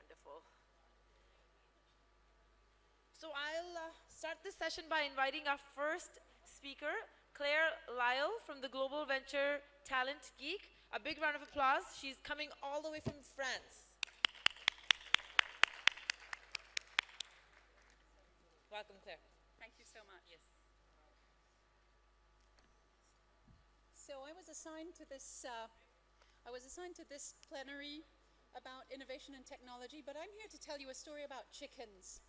Wonderful. So I'll start this session by inviting our first speaker, Lyell from the Global Venture Talent Geek. A big round of applause. She's coming all the way from France. Welcome, Claire. Thank you so much. Yes. So I was assigned to this plenary about innovation and technology, but I'm here to tell you a story about chickens.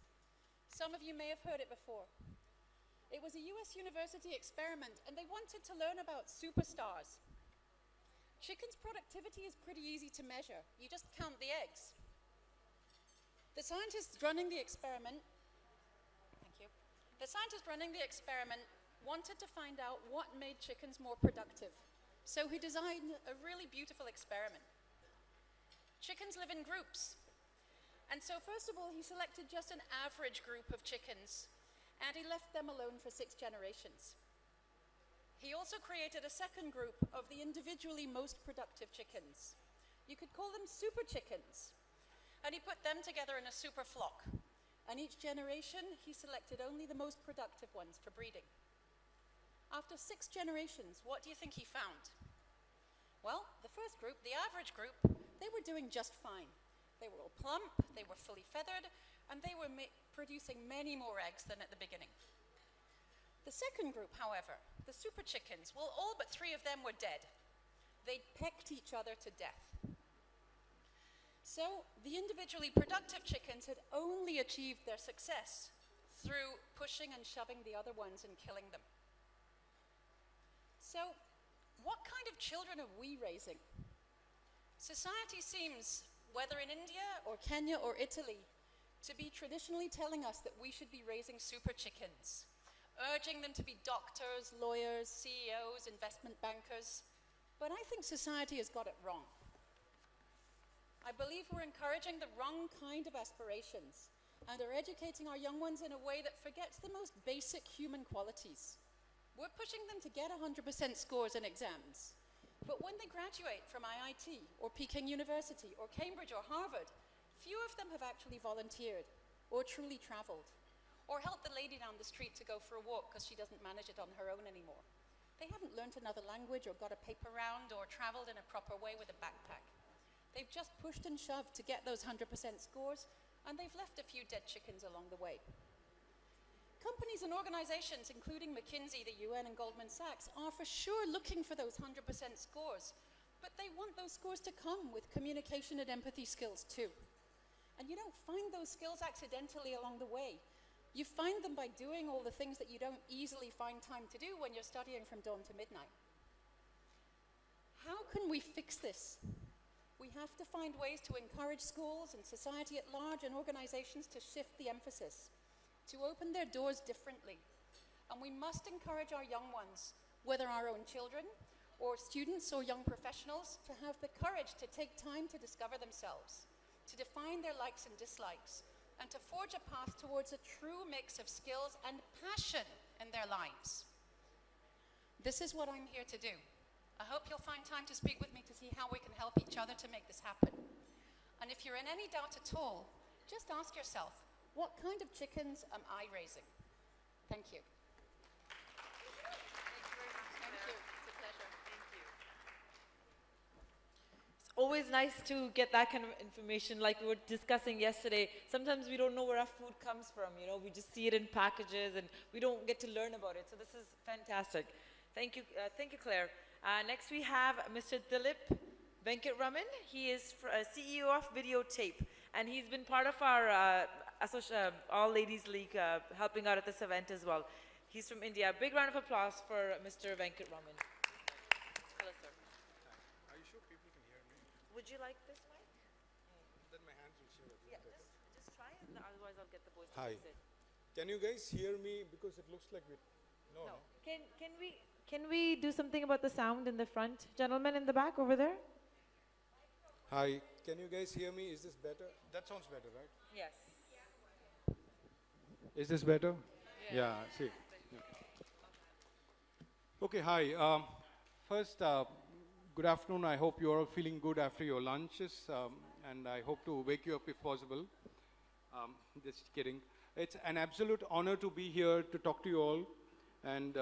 Some of you may have heard it before. It was a US university experiment, and they wanted to learn about superstars. Chickens' productivity is pretty easy to measure. You just count the eggs. The scientists running the experiment wanted to find out what made chickens more productive. So he designed a really beautiful experiment. Chickens live in groups. And so first of all, he selected just an average group of chickens, and he left them alone for 6 generations. He also created a second group of the individually most productive chickens. You could call them super chickens. And he put them together in a super flock. And each generation, he selected only the most productive ones for breeding. After 6 generations, what do you think he found? Well, the first group, the average group, they were doing just fine. They were all plump, they were fully feathered, and they were producing many more eggs than at the beginning. The second group, however, the super chickens, well, all but 3 of them were dead. They pecked each other to death. So the individually productive chickens had only achieved their success through pushing and shoving the other ones and killing them. So what kind of children are we raising? Society seems, whether in India or Kenya or Italy, to be traditionally telling us that we should be raising super chickens, urging them to be doctors, lawyers, CEOs, investment bankers. But I think society has got it wrong. I believe we're encouraging the wrong kind of aspirations and are educating our young ones in a way that forgets the most basic human qualities. We're pushing them to get 100% scores in exams. But when they graduate from IIT or Peking University or Cambridge or Harvard, few of them have actually volunteered or truly traveled or helped the lady down the street to go for a walk because she doesn't manage it on her own anymore. They haven't learned another language or got a paper round or traveled in a proper way with a backpack. They've just pushed and shoved to get those 100% scores, and they've left a few dead chickens along the way. Companies and organizations, including McKinsey, the UN, and Goldman Sachs, are for sure looking for those 100% scores, but they want those scores to come with communication and empathy skills too. And you don't find those skills accidentally along the way. You find them by doing all the things that you don't easily find time to do when you're studying from dawn to midnight. How can we fix this? We have to find ways to encourage schools and society at large and organizations to shift the emphasis, to open their doors differently. And we must encourage our young ones, whether our own children or students or young professionals, to have the courage to take time to discover themselves, to define their likes and dislikes, and to forge a path towards a true mix of skills and passion in their lives. This is what I'm here to do. I hope you'll find time to speak with me to see how we can help each other to make this happen. And if you're in any doubt at all, just ask yourself, what kind of chickens am I raising? Thank you. Thank you very much. Thank you. It's a pleasure. Thank you. It's always nice to get that kind of information like we were discussing yesterday. Sometimes we don't know where our food comes from, you know, we just see it in packages and we don't get to learn about it. So this is fantastic. Thank you, Claire. Next we have Mr. Dilip Venkatraman. He is CEO of Videotape, and he's been part of our All Ladies League, helping out at this event as well. He's from India. Big round of applause for Mr. Venkatraman. Hello, sir. Are you sure people can hear me? Would you like this mic? Then my hands will show it. Yeah, just try it, otherwise I'll get the voice. Hi. Can you guys hear me? Because it looks like we... No. Can we do something about the sound in the front? Gentleman in the back over there? Hi. Can you guys hear me? Is this better? That sounds better, right? Yes. Is this better? Yeah, see. Yeah. Okay, hi. First, good afternoon. I hope you're all feeling good after your lunches. and I hope to wake you up if possible. Just kidding. It's an absolute honor to be here to talk to you all, and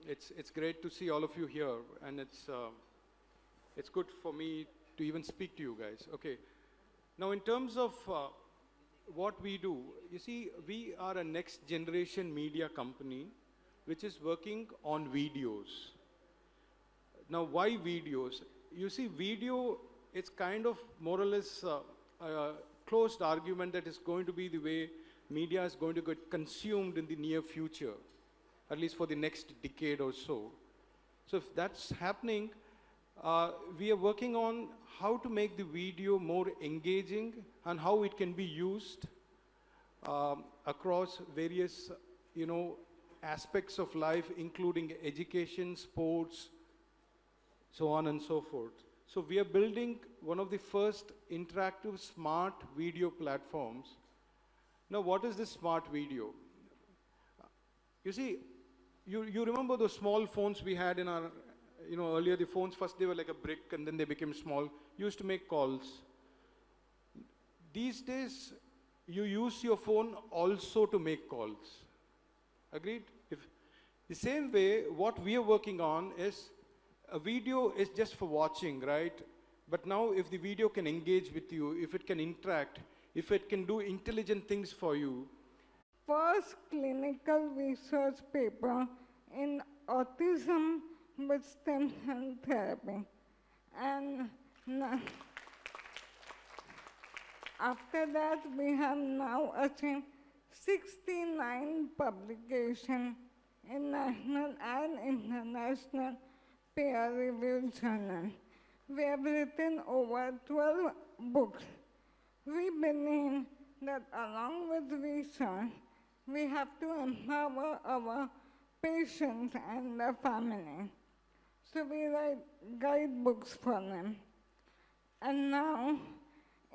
it's great to see all of you here, and it's good for me to even speak to you guys. Okay. Now, in terms of what we do, you see, we are a next generation media company which is working on videos. Now, why videos? You see, video, it's kind of more or less a closed argument that is going to be the way media is going to get consumed in the near future, at least for the next decade or so. So if that's happening, we are working on how to make the video more engaging and how it can be used across various, aspects of life, including education, sports, so on and so forth. So we are building one of the first interactive smart video platforms. Now, what is this smart video? You see, you remember those small phones we had in our, earlier the phones, first they were like a brick and then they became small, used to make calls. These days, you use your phone also to make calls. Agreed? The same way, what we are working on is, a video is just for watching, right? But now if the video can engage with you, if it can interact, if it can do intelligent things for you. First clinical research paper in autism with stem cell therapy. And after that, we have now achieved 69 publications in national and international peer-reviewed journals. We have written over 12 books. We believe that along with research, we have to empower our patients and their family. So we write guidebooks for them. And now,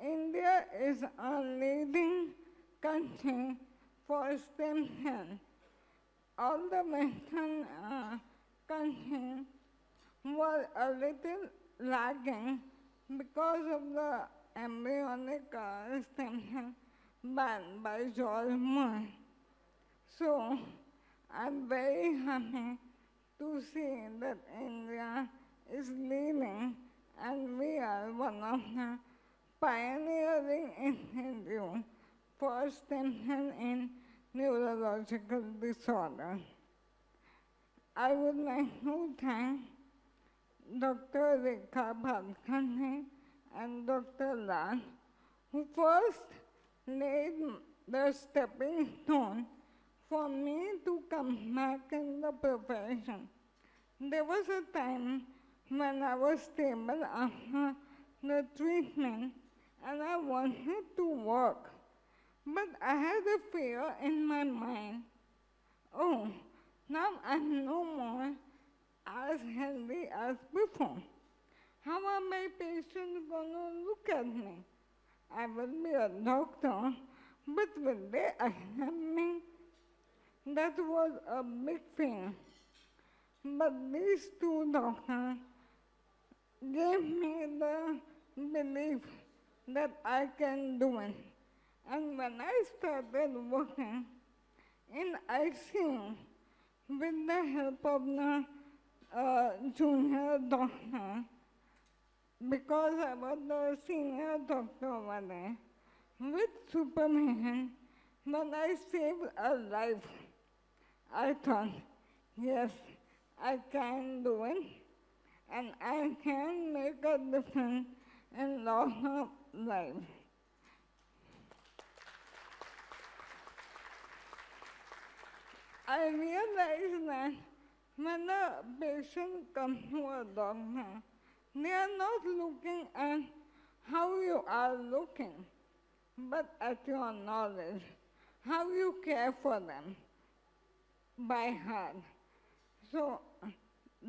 India is a leading country for STEM cell. All the Western countries were a little lagging because of the embryonic stem cell banned by George Moore. So I'm very happy to see that India is leading, and we are one of the pioneering institutes for stem cell in neurological disorders. I would like to thank Dr. Rekha Bhalkani and Dr. Lal, who first laid the stepping stone for me to come back in the profession. There was a time when I was stable after the treatment and I wanted to work, but I had a fear in my mind. Oh, now I'm no more as healthy as before. How are my patients going to look at me? I will be a doctor, but will they accept me? That was a big fear. But these two doctors gave me the belief that I can do it. And when I started working in ICU with the help of the junior doctor, because I was the senior doctor over there, with supervision, when I saved a life, I thought, yes, I can do it, and I can make a difference in lots of lives. I realized that when a patient comes to a doctor, they are not looking at how you are looking, but at your knowledge, how you care for them by heart. So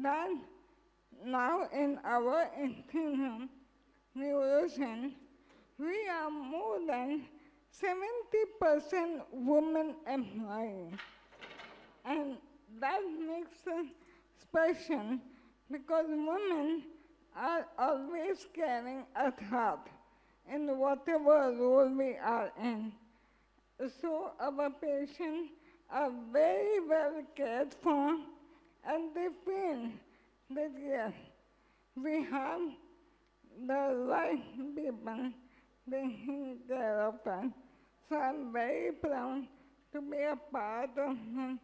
that now in our institute, Neuroscience, we are more than 70% women employees. And that makes us special because women are always caring at heart. in whatever role we are in. So our patients are very well cared for, and they feel that yes, we have the right people taking care of us. So I'm very proud to be a part of the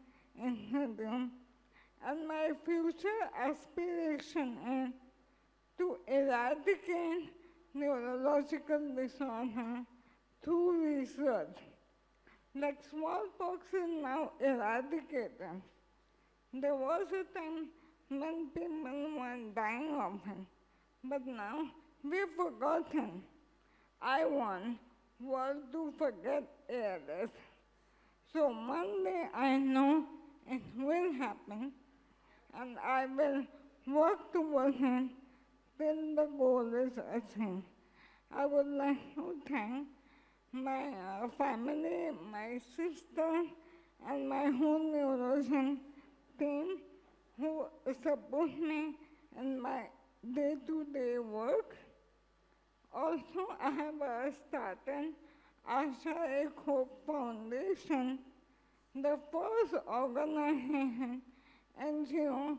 institute. And my future aspiration is to eradicate neurological disorder through research. Like smallpox is now eradicated. There was a time when people were dying of it, but now we've forgotten. I want world to forget ALS. So one day I know it will happen, and I will work towards it till the goal is achieved. I would like to thank my family, my sister, and my whole neurosurgeon team who support me in my day-to-day work. Also, I have started Azhari Hope Foundation, the first organization NGO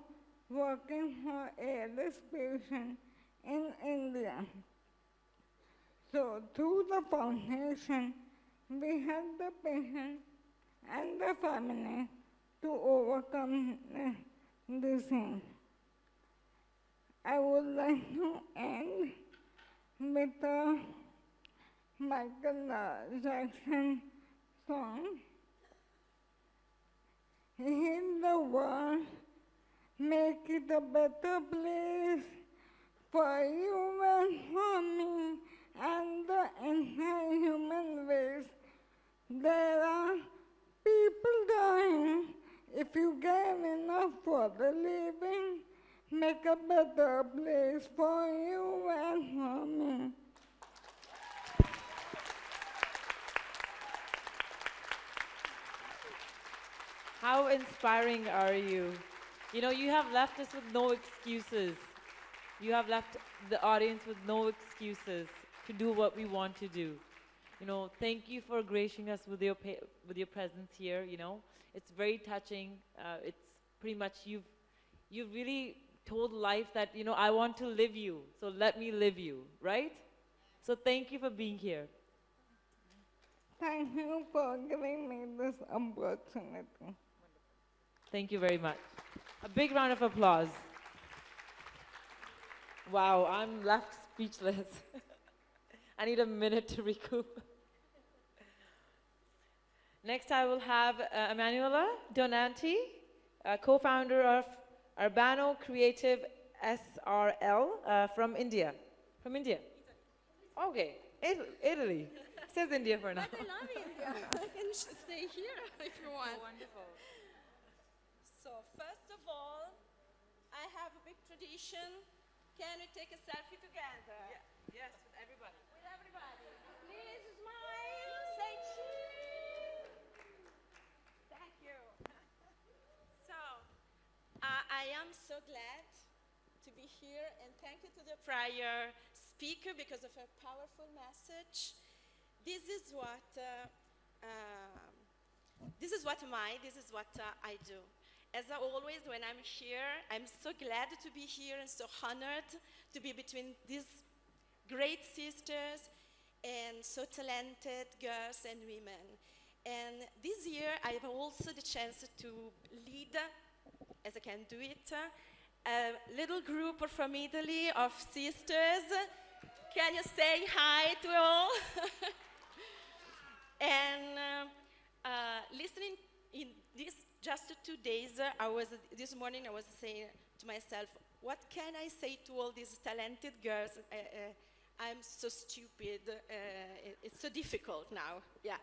working for ALS patients in India. So through the foundation, we help the patient and the family to overcome this thing. I would like to end with a Michael Jackson song. Heal the world, make it a better place for you and for me and the entire human race. There are people dying. If you give enough for the living, make a better place for you and for me. How inspiring are you? You know, you have left us with no excuses. You have left the audience with no excuses to do what we want to do. You know, thank you for gracing us with your presence here. You know, it's very touching. It's pretty much you've really told life that, you know, I want to live you, so let me live you, right? So thank you for being here. Thank you for giving me this opportunity. Thank you very much. A big round of applause. Wow, I'm left speechless. I need a minute to recoup. Next, I will have Emanuela Donetti, co-founder of Urbano Creative SRL from India. From India? Okay, Italy. Says India for now. But I love India. I can stay here if you want. Oh, wonderful. So first of all, I have a big tradition. Can we take a selfie together? Yeah. Yes, with everybody. With everybody. Please smile. Say cheese. Thank you. So, I am so glad to be here, and thank you to the prior speaker because of her powerful message. This is what I do. As always, when I'm here, I'm so glad to be here and so honored to be between these great sisters and so talented girls and women. And this year, I have also the chance to lead, as I can do it, a little group from Italy of sisters. Can you say hi to all? And listening in this just 2 days, this morning I was saying to myself, what can I say to all these talented girls? I'm so stupid. It's so difficult now. Yeah.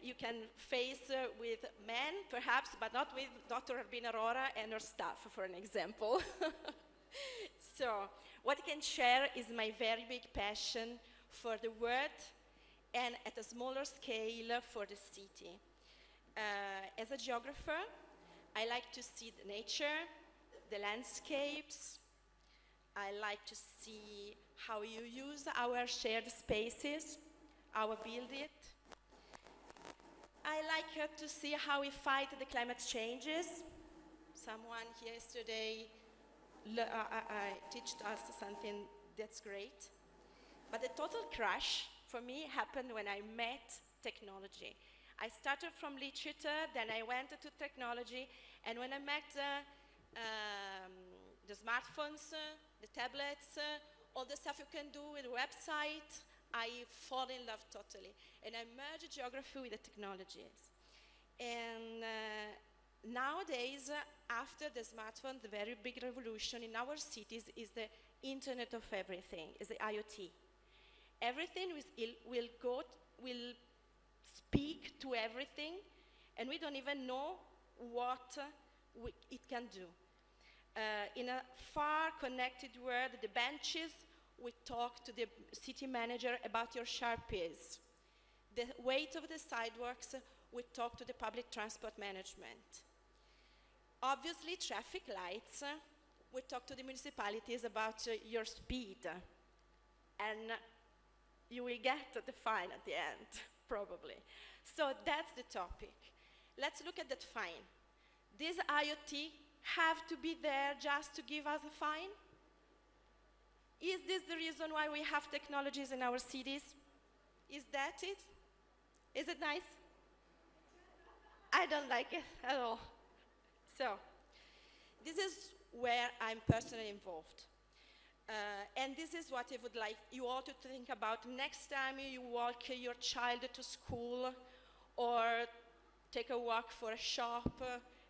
You can face with men, perhaps, but not with Dr. Arbina Arora and her staff, for an example. So, what I can share is my very big passion for the world and at a smaller scale for the city. As a geographer, I like to see the nature, the landscapes, I like to see how you use our shared spaces, how we build it. I like to see how we fight the climate changes. Someone here yesterday taught us something that's great. But the total crash for me happened when I met technology. I started from literature, then I went to technology, and when I met the smartphones, the tablets, all the stuff you can do with a website, I fall in love totally. And I merge geography with the technologies. And nowadays, after the smartphone, the very big revolution in our cities is the Internet of Everything, is the IoT. Everything will speak to everything, and we don't even know what it can do. In a far connected world, the benches, we talk to the city manager about your Sharpies. The weight of the sidewalks, we talk to the public transport management. Obviously, traffic lights, we talk to the municipalities about your speed. And you will get the fine at the end, probably. So that's the topic. Let's look at that fine. This IoT have to be there just to give us a fine? Is this the reason why we have technologies in our cities? Is that it? Is it nice? I don't like it at all. So, this is where I'm personally involved. And this is what I would like you all to think about next time you walk your child to school or take a walk for a shop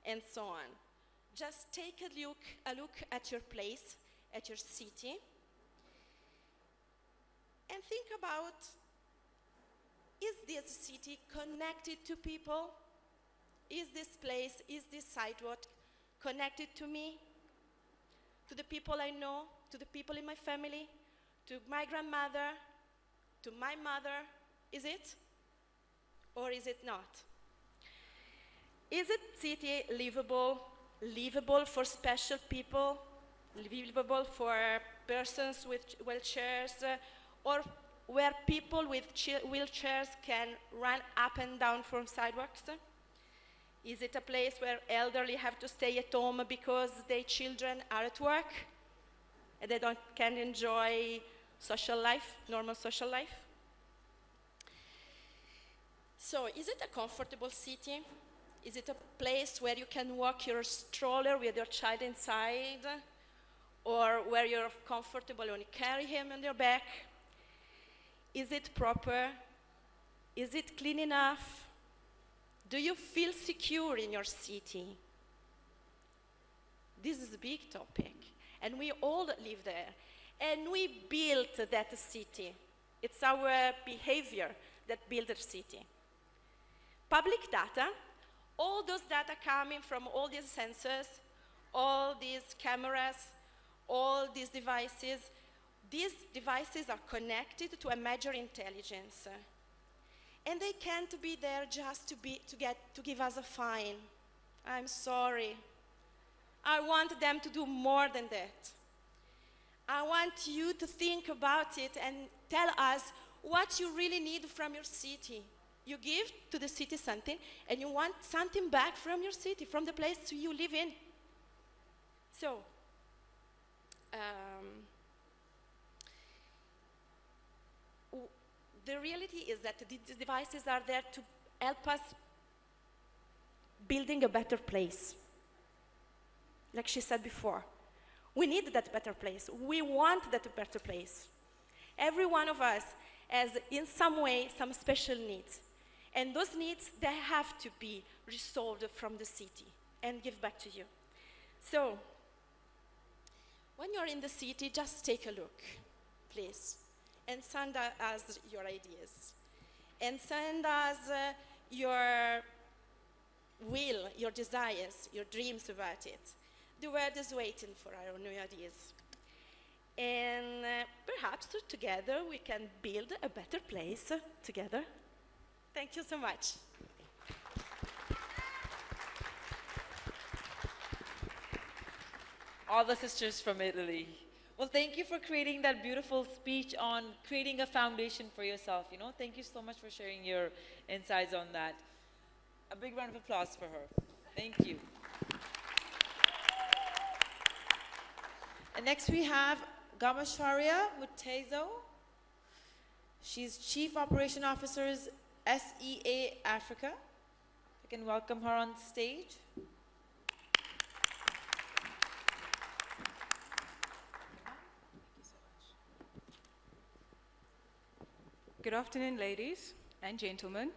and so on. Just take a look at your place, at your city, and think about, is this city connected to people? Is this place, is this sidewalk connected to me? To the people I know, to the people in my family, to my grandmother, to my mother? Is it? Or is it not? Is it city livable for special people, livable for persons with wheelchairs, or where people with wheelchairs can run up and down from sidewalks? Is it a place where elderly have to stay at home because their children are at work and they can't enjoy social life, normal social life? So, is it a comfortable city? Is it a place where you can walk your stroller with your child inside? Or where you're comfortable when you carry him on your back? Is it proper? Is it clean enough? Do you feel secure in your city? This is a big topic, and we all live there. And we built that city. It's our behavior that built the city. Public data, all those data coming from all these sensors, all these cameras, all these devices are connected to a major intelligence. And they can't be there just to give us a fine. I'm sorry. I want them to do more than that. I want you to think about it and tell us what you really need from your city. You give to the city something, and you want something back from your city, from the place you live in. So, the reality is that these devices are there to help us building a better place. Like she said before, we need that better place. We want that better place. Every one of us has, in some way, some special needs. And those needs, they have to be resolved from the city and give back to you. So, when you're in the city, just take a look, please. And send us your ideas. And send us your will, your desires, your dreams about it. The world is waiting for our new ideas. And perhaps together we can build a better place together. Thank you so much. All the sisters from Italy. Well, thank you for creating that beautiful speech on creating a foundation for yourself, you know. Thank you so much for sharing your insights on that. A big round of applause for her. Thank you. And next we have Gamuchirai Mutezo. She's Chief Operation Officer's SEA Africa. I can welcome her on stage. Good afternoon, ladies and gentlemen.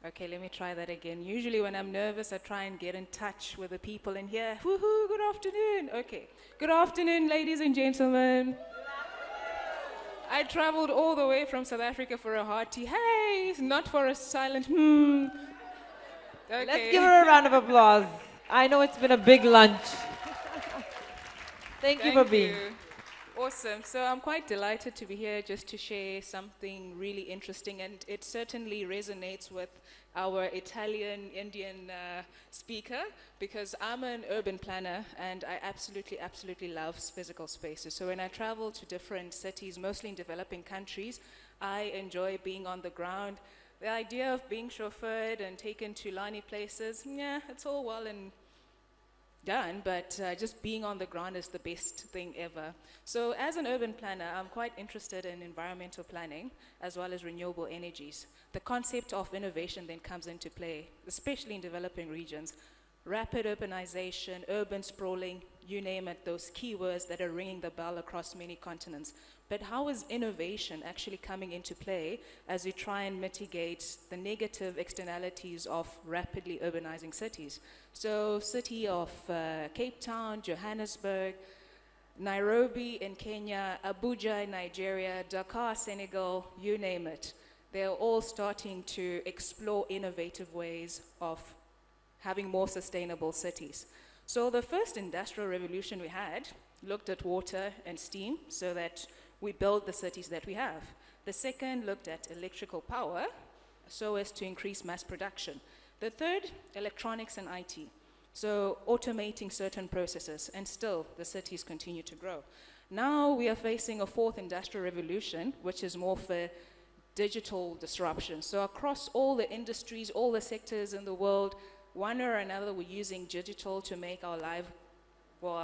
Okay, let me try that again. Usually when I'm nervous, I try and get in touch with the people in here. Woohoo, good afternoon. Okay, good afternoon, ladies and gentlemen. I traveled all the way from South Africa for a hearty hey, not for a silent Okay. Let's give her a round of applause. I know it's been a big lunch. Thank you for being. Awesome. So I'm quite delighted to be here just to share something really interesting, and it certainly resonates with our Italian-Indian speaker, because I'm an urban planner and I absolutely love physical spaces. So when I travel to different cities, mostly in developing countries, I enjoy being on the ground. The idea of being chauffeured and taken to Lani places, yeah, it's all well and done, but just being on the ground is the best thing ever. So as an urban planner, I'm quite interested in environmental planning as well as renewable energies. The concept of innovation then comes into play, especially in developing regions. Rapid urbanization, urban sprawling, you name it, those keywords that are ringing the bell across many continents. But how is innovation actually coming into play as we try and mitigate the negative externalities of rapidly urbanizing cities? So city of Cape Town, Johannesburg, Nairobi in Kenya, Abuja in Nigeria, Dakar, Senegal, you name it. They're all starting to explore innovative ways of having more sustainable cities. So the first industrial revolution we had looked at water and steam so that we build the cities that we have. The second looked at electrical power so as to increase mass production. The third, electronics and IT. So automating certain processes, and still the cities continue to grow. Now we are facing a fourth industrial revolution, which is more for digital disruption. So across all the industries, all the sectors in the world, one or another, we're using digital to make our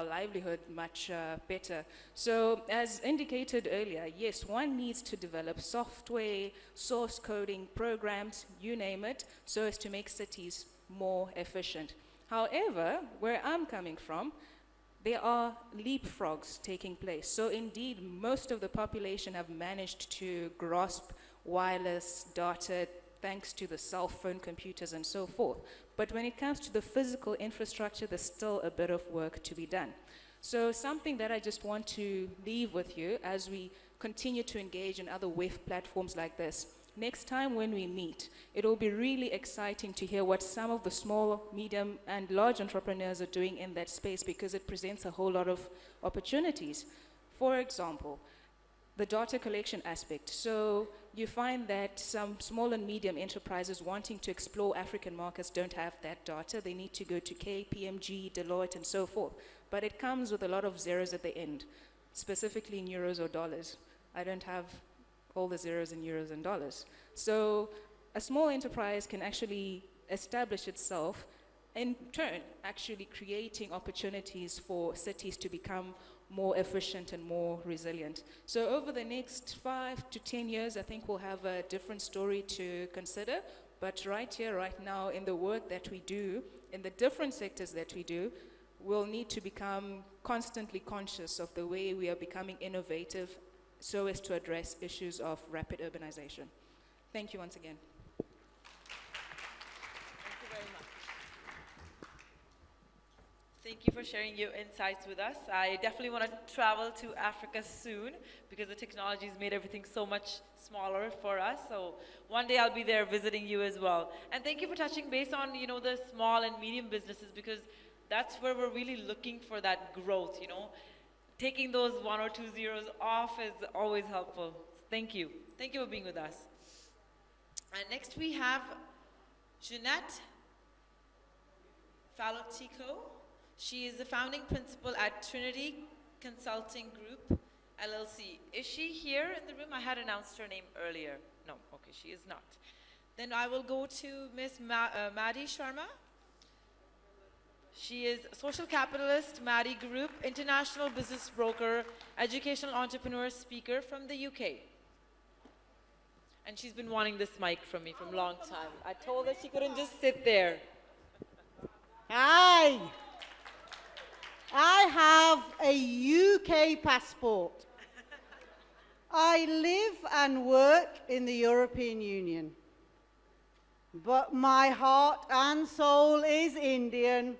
livelihood much better. So as indicated earlier, yes, one needs to develop software, source coding, programs, you name it, so as to make cities more efficient. However, where I'm coming from, there are leapfrogs taking place. So indeed, most of the population have managed to grasp wireless data thanks to the cell phone computers and so forth. But when it comes to the physical infrastructure, there's still a bit of work to be done. So something that I just want to leave with you as we continue to engage in other WEF platforms like this. Next time when we meet, it will be really exciting to hear what some of the small, medium, and large entrepreneurs are doing in that space, because it presents a whole lot of opportunities. For example, the data collection aspect. So you find that some small and medium enterprises wanting to explore African markets don't have that data. They need to go to KPMG, Deloitte, and so forth. But it comes with a lot of zeros at the end, specifically in euros or dollars. I don't have all the zeros in euros and dollars. So a small enterprise can actually establish itself, in turn actually creating opportunities for cities to become more efficient and more resilient. So over the next 5 to 10 years, I think we'll have a different story to consider. But right here, right now, in the work that we do, in the different sectors that we do, we'll need to become constantly conscious of the way we are becoming innovative so as to address issues of rapid urbanization. Thank you once again. Thank you very much. Thank you for sharing your insights with us. I definitely want to travel to Africa soon, because the technology has made everything so much smaller for us. So one day I'll be there visiting you as well. And thank you for touching base on, you know, the small and medium businesses, because that's where we're really looking for that growth, you know. Taking those 1 or 2 zeros off is always helpful. Thank you. Thank you for being with us. And next we have Jeanette Falotico. She is the founding principal at Trinity Consulting Group, LLC. Is she here in the room? I had announced her name earlier. No, okay, she is not. Then I will go to Miss Madi Sharma. She is social capitalist, Madi Group, international business broker, educational entrepreneur, speaker from the UK. And she's been wanting this mic from me from a long time. I told her she couldn't just sit there. Hi. I have a UK passport. I live and work in the European Union. But my heart and soul is Indian.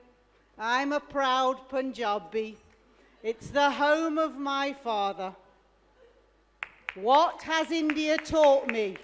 I'm a proud Punjabi. It's the home of my father. What has India taught me?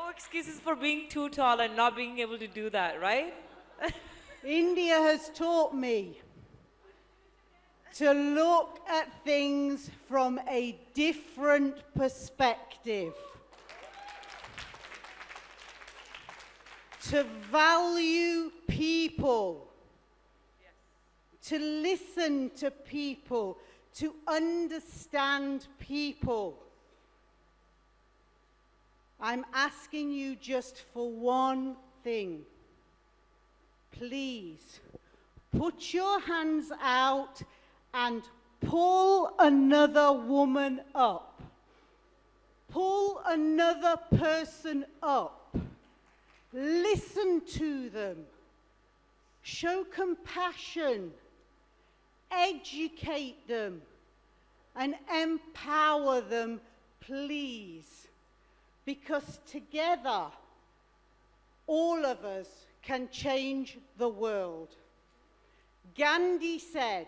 Excuses for being too tall and not being able to do that, right? India has taught me to look at things from a different perspective, to value people, to listen to people, to understand people. I'm asking you just for one thing. Please, put your hands out and pull another woman up. Pull another person up. Listen to them. Show compassion. Educate them. And empower them, please. Because together, all of us can change the world. Gandhi said,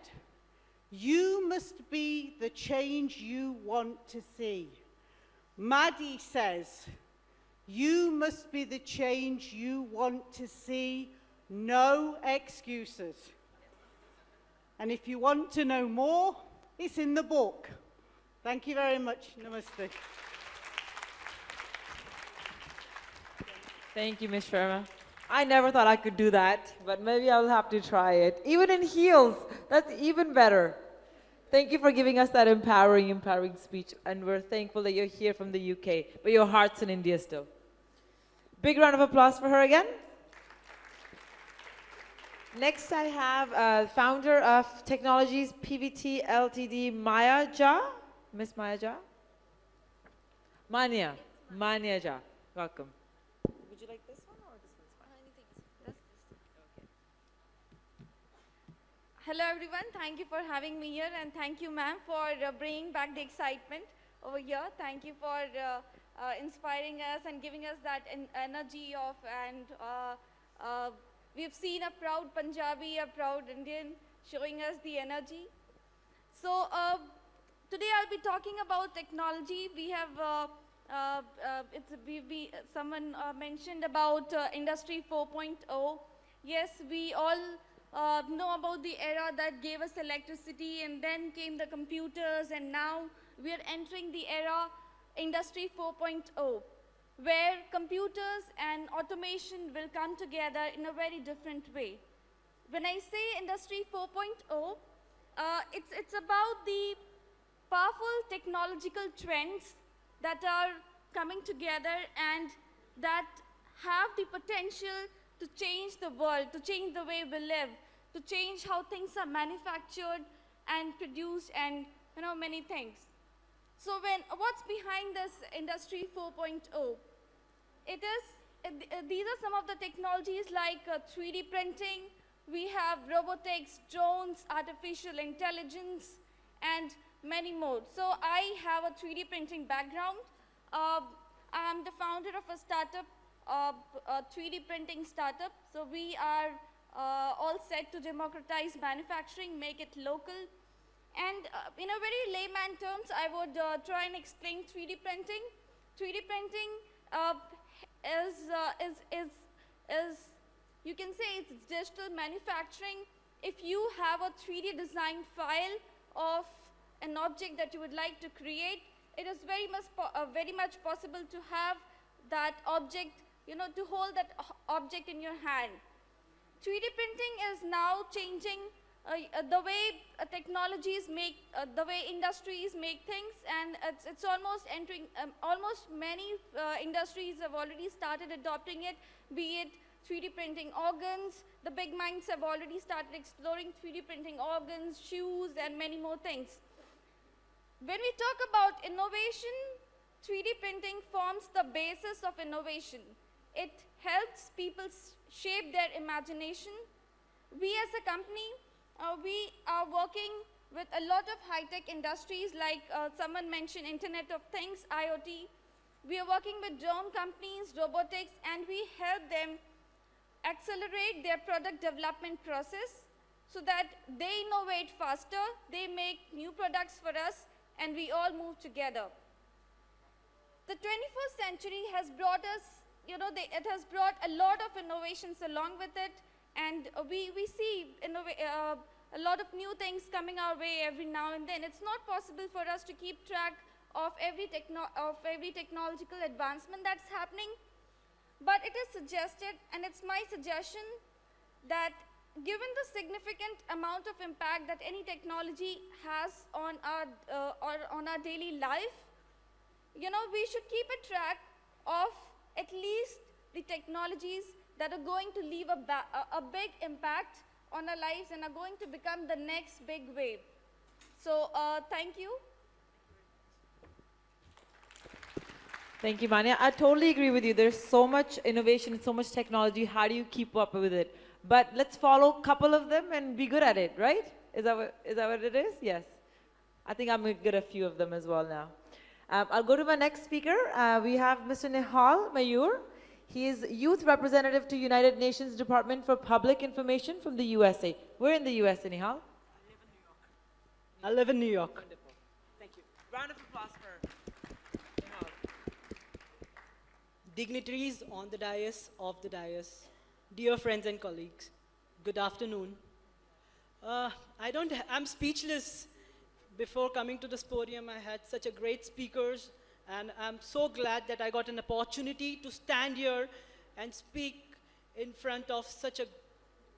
you must be the change you want to see. Madi says, you must be the change you want to see, no excuses. And if you want to know more, it's in the book. Thank you very much. Namaste. Thank you, Ms. Sharma. I never thought I could do that, but maybe I'll have to try it. Even in heels, that's even better. Thank you for giving us that empowering speech, and we're thankful that you're here from the UK, but your heart's in India still. Big round of applause for her again. Next, I have founder of Technologies PVT Ltd, Maya Ja. Miss Maya Ja? Manya. Manya Ja. Welcome. Would you like this one or this one's fine? Anything. Okay. Hello everyone, thank you for having me here, and thank you ma'am for bringing back the excitement over here. Thank you for inspiring us and giving us that energy of, and we've seen a proud Punjabi, a proud Indian showing us the energy. So today I'll be talking about technology. We have someone mentioned about Industry 4.0. Yes, we all know about the era that gave us electricity, and then came the computers, and now we are entering the era Industry 4.0, where computers and automation will come together in a very different way. When I say Industry 4.0, it's about the powerful technological trends that are coming together and that have the potential to change the world, to change the way we live, to change how things are manufactured and produced, and many things. So what's behind this Industry 4.0? These are some of the technologies like 3D printing. We have robotics, drones, artificial intelligence, and many more. So I have a 3D printing background. I'm the founder of a startup, a 3D printing startup. So we are all set to democratize manufacturing, make it local. And in a very layman terms, I would try and explain 3D printing. 3D printing You can say it's digital manufacturing. If you have a 3D design file of an object that you would like to create, it is very much possible to have that object, to hold that object in your hand. 3D printing is now changing the way technologies make, the way industries make things, and it's almost entering, almost many industries have already started adopting it, be it 3D printing organs. The big minds have already started exploring 3D printing organs, shoes, and many more things. When we talk about innovation, 3D printing forms the basis of innovation. It helps people shape their imagination. We as a company, we are working with a lot of high-tech industries, like someone mentioned Internet of Things, IoT. We are working with drone companies, robotics, and we help them accelerate their product development process so that they innovate faster, they make new products for us, and we all move together. The 21st century has brought us, it has brought a lot of innovations along with it, and we see a lot of new things coming our way every now and then. It's not possible for us to keep track of every technological advancement that's happening, but it is suggested, and it's my suggestion, that given the significant amount of impact that any technology has on our daily life, we should keep a track of at least the technologies that are going to leave a big impact on our lives and are going to become the next big wave. So thank you. Thank you, Manya. I totally agree with you. There's so much innovation, so much technology. How do you keep up with it? But let's follow a couple of them and be good at it, right? Is that what it is? Yes. I think I'm good at a few of them as well now. I'll go to my next speaker. We have Mr. Nehaal Mayur. He is Youth Representative to United Nations Department for Public Information from the USA. We're in the USA, Nehaal. I live in New York. Wonderful. Thank you. Round of applause for Nehaal. Dignitaries on the dais, off the dais, dear friends and colleagues, good afternoon. I'm speechless. Before coming to this podium, I had such a great speakers, and I'm so glad that I got an opportunity to stand here and speak in front of such an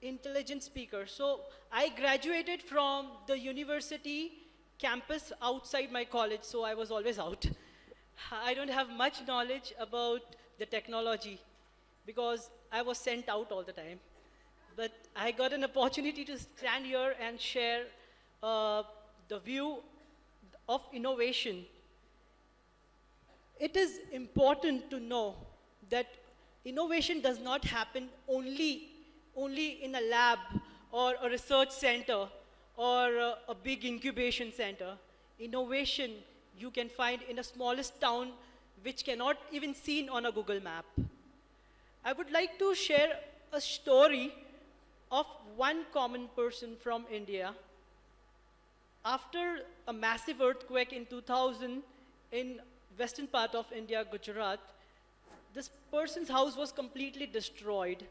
intelligent speaker. So I graduated from the university campus outside my college, so I was always out. I don't have much knowledge about the technology because I was sent out all the time. But I got an opportunity to stand here and share the view of innovation. It is important to know that innovation does not happen only in a lab or a research center or a big incubation center. Innovation you can find in the smallest town which cannot even seen on a Google map. I would like to share a story of one common person from India. After a massive earthquake in 2000 in western part of India, Gujarat, this person's house was completely destroyed.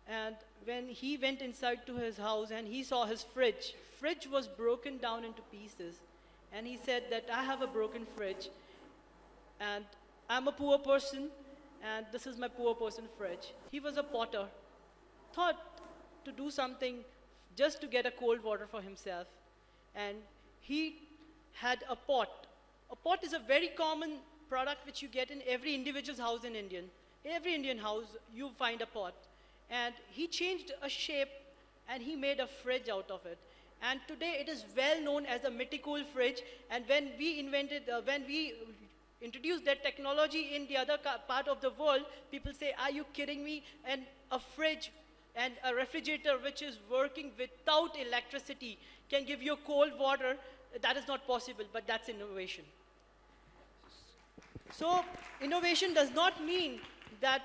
And when he went inside to his house and he saw his fridge was broken down into pieces. And he said that I have a broken fridge and I'm a poor person and this is my poor person fridge. He was a potter, thought to do something just to get a cold water for himself. And he had a pot. A pot is a very common product which you get in every individual's house in India. In every Indian house, you find a pot. And he changed a shape and he made a fridge out of it. And today it is well known as a Miti-cool fridge. And when we introduced that technology in the other part of the world, people say, are you kidding me? And a fridge and a refrigerator which is working without electricity can give you cold water. That is not possible, but that's innovation. So innovation does not mean that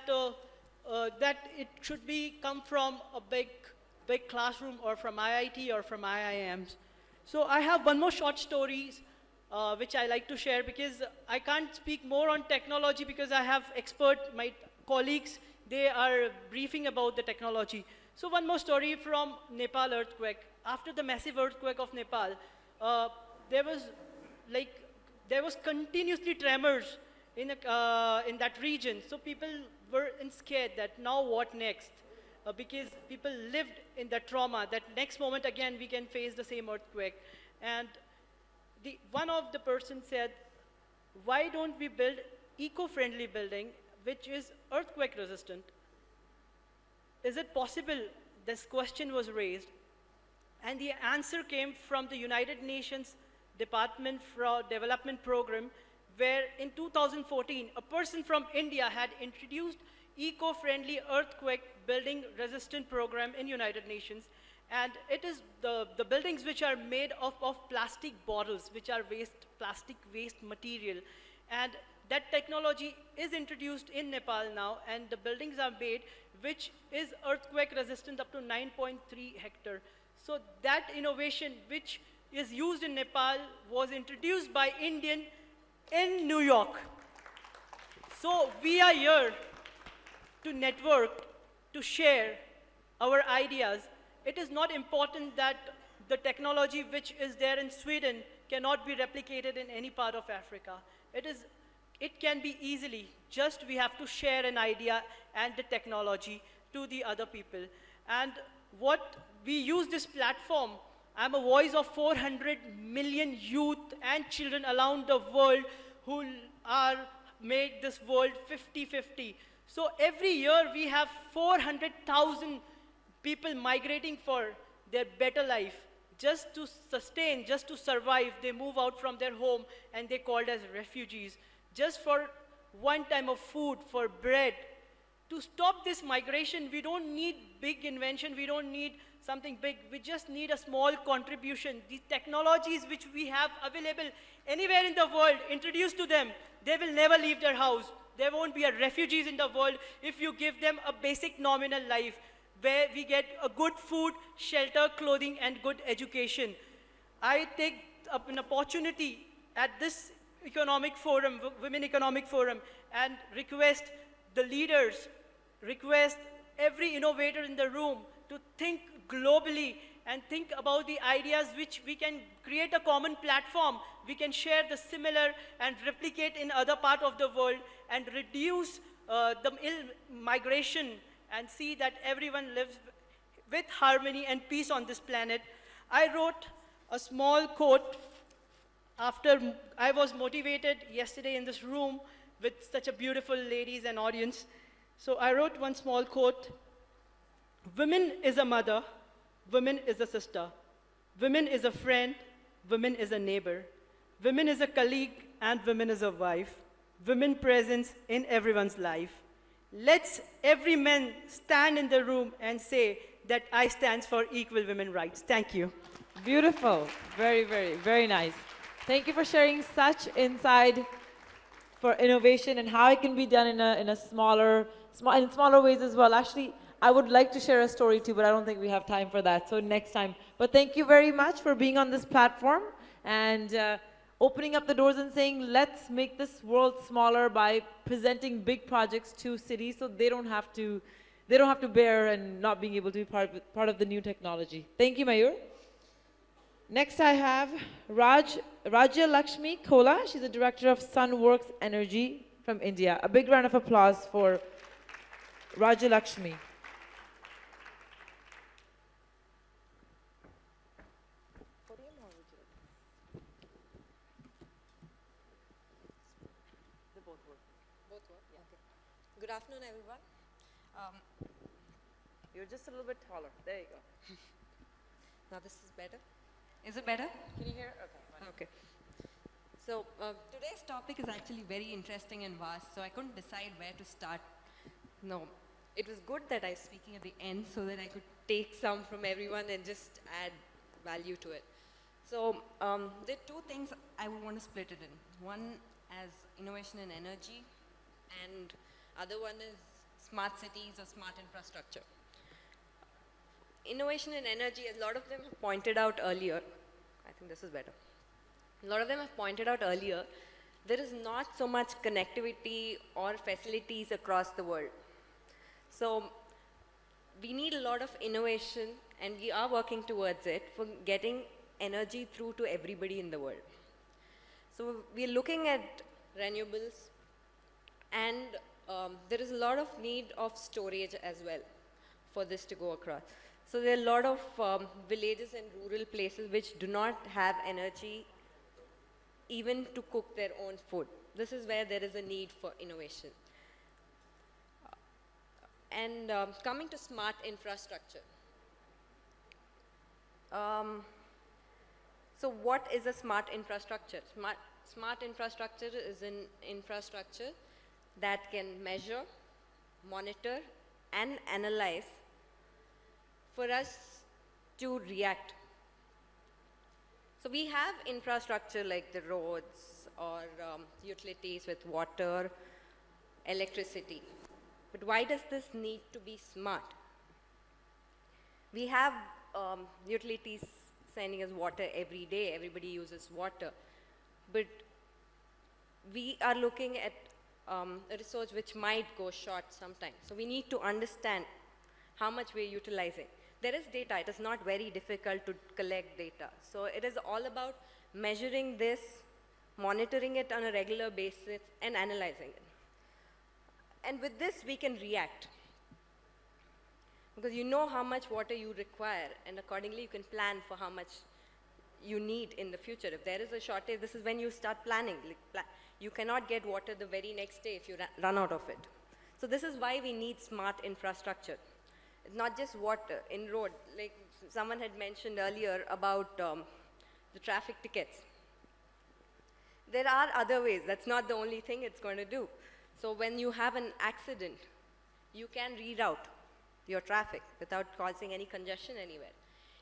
that it should come from a big classroom or from IIT or from IIMs. So I have one more short story which I like to share because I can't speak more on technology because I have my colleagues, they are briefing about the technology. So one more story from Nepal earthquake. After the massive earthquake of Nepal, there was continuously tremors in that region. So people were scared that now what next? Because people lived in that trauma, that next moment again we can face the same earthquake. And one of the persons said, why don't we build eco-friendly building which is earthquake resistant? Is it possible? This question was raised. And the answer came from the United Nations Department for Development Program, where in 2014, a person from India had introduced eco-friendly earthquake building resistant program in United Nations. And it is the buildings which are made of plastic bottles, which are plastic waste material. And that technology is introduced in Nepal now, and the buildings are made which is earthquake resistant up to 9.3 hectare. So that innovation which is used in Nepal was introduced by Indian in New York. So we are here to network, to share our ideas. It is not important that the technology which is there in Sweden cannot be replicated in any part of Africa. It can be easily, just we have to share an idea and the technology to the other people. And what we use this platform, I'm a voice of 400 million youth and children around the world who are make this world 50-50. So every year we have 400,000 people migrating for their better life. Just to sustain, just to survive, they move out from their home and they're called as refugees. Just for one time of food, for bread. To stop this migration, we don't need big invention, we don't need something big, we just need a small contribution. The technologies which we have available anywhere in the world, introduce to them, they will never leave their house. There won't be refugees in the world if you give them a basic nominal life, where we get a good food, shelter, clothing, and good education. I take up an opportunity at this economic forum, Women Economic Forum, and request the leaders, request every innovator in the room to think globally and think about the ideas which we can create a common platform. We can share the similar and replicate in other part of the world and reduce the migration and see that everyone lives with harmony and peace on this planet. I wrote a small quote after I was motivated yesterday in this room with such a beautiful ladies and audience. So I wrote one small quote. Women is a mother, women is a sister, women is a friend, women is a neighbor, women is a colleague, and women is a wife, women presence in everyone's life. Let's every man stand in the room and say that I stand for equal women rights. Thank you. Beautiful. Very, very, very nice. Thank you for sharing such insight for innovation and how it can be done in smaller ways as well. Actually, I would like to share a story too, but I don't think we have time for that. So next time. But thank you very much for being on this platform and opening up the doors and saying, let's make this world smaller by presenting big projects to cities so they don't have to bear and not being able to be part of the new technology. Thank you, Mayur. Next I have Rajyalakshmi Kola. She's the director of Sunworks Energy from India. A big round of applause for Rajyalakshmi. Good afternoon, everyone. You're just a little bit taller. There you go. Now this is better. Is it better? Can you hear? Okay. Fine. Okay. So today's topic is actually very interesting and vast, so I couldn't decide where to start. No, it was good that I was speaking at the end so that I could take some from everyone and just add value to it. So there are two things I would want to split it in. One as innovation in energy, and other one is smart cities or smart infrastructure. Innovation in energy, a lot of them have pointed out earlier. I think this is better. A lot of them have pointed out earlier, there is not so much connectivity or facilities across the world. So we need a lot of innovation, and we are working towards it for getting energy through to everybody in the world. So we're looking at renewables, and there is a lot of need of storage as well for this to go across. So there are a lot of villages and rural places which do not have energy even to cook their own food. This is where there is a need for innovation. And coming to smart infrastructure. So what is a smart infrastructure? Smart infrastructure is an infrastructure that can measure, monitor, and analyze for us to react. So we have infrastructure like the roads or utilities with water, electricity. But why does this need to be smart? We have utilities sending us water every day. Everybody uses water. But we are looking at a resource which might go short sometime. So we need to understand how much we're utilizing. There is data. It is not very difficult to collect data. So it is all about measuring this, monitoring it on a regular basis, and analyzing it. And with this, we can react. Because you know how much water you require, and accordingly, you can plan for how much you need in the future. If there is a shortage, this is when you start planning. You cannot get water the very next day if you run out of it. So this is why we need smart infrastructure. It's not just water in road. Like someone had mentioned earlier about the traffic tickets. There are other ways. That's not the only thing it's going to do. So when you have an accident, you can reroute your traffic without causing any congestion anywhere.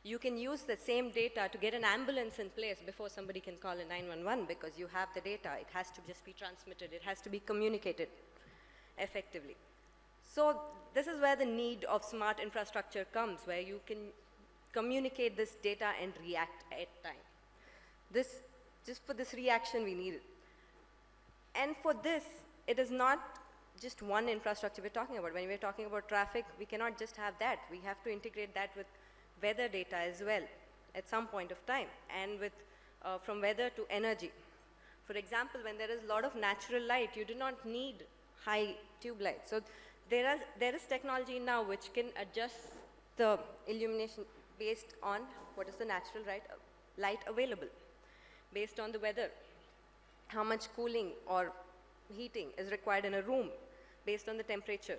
You can use the same data to get an ambulance in place before somebody can call a 911 because you have the data. It has to just be transmitted. It has to be communicated effectively. So this is where the need of smart infrastructure comes, where you can communicate this data and react at time. Just for this reaction, we need it. And for this, it is not just one infrastructure we're talking about. When we're talking about traffic, we cannot just have that. We have to integrate that with weather data as well at some point of time, and with from weather to energy. For example, when there is a lot of natural light, you do not need high tube lights. So there is technology now which can adjust the illumination based on what is the natural light available, based on the weather, how much cooling or heating is required in a room, based on the temperature.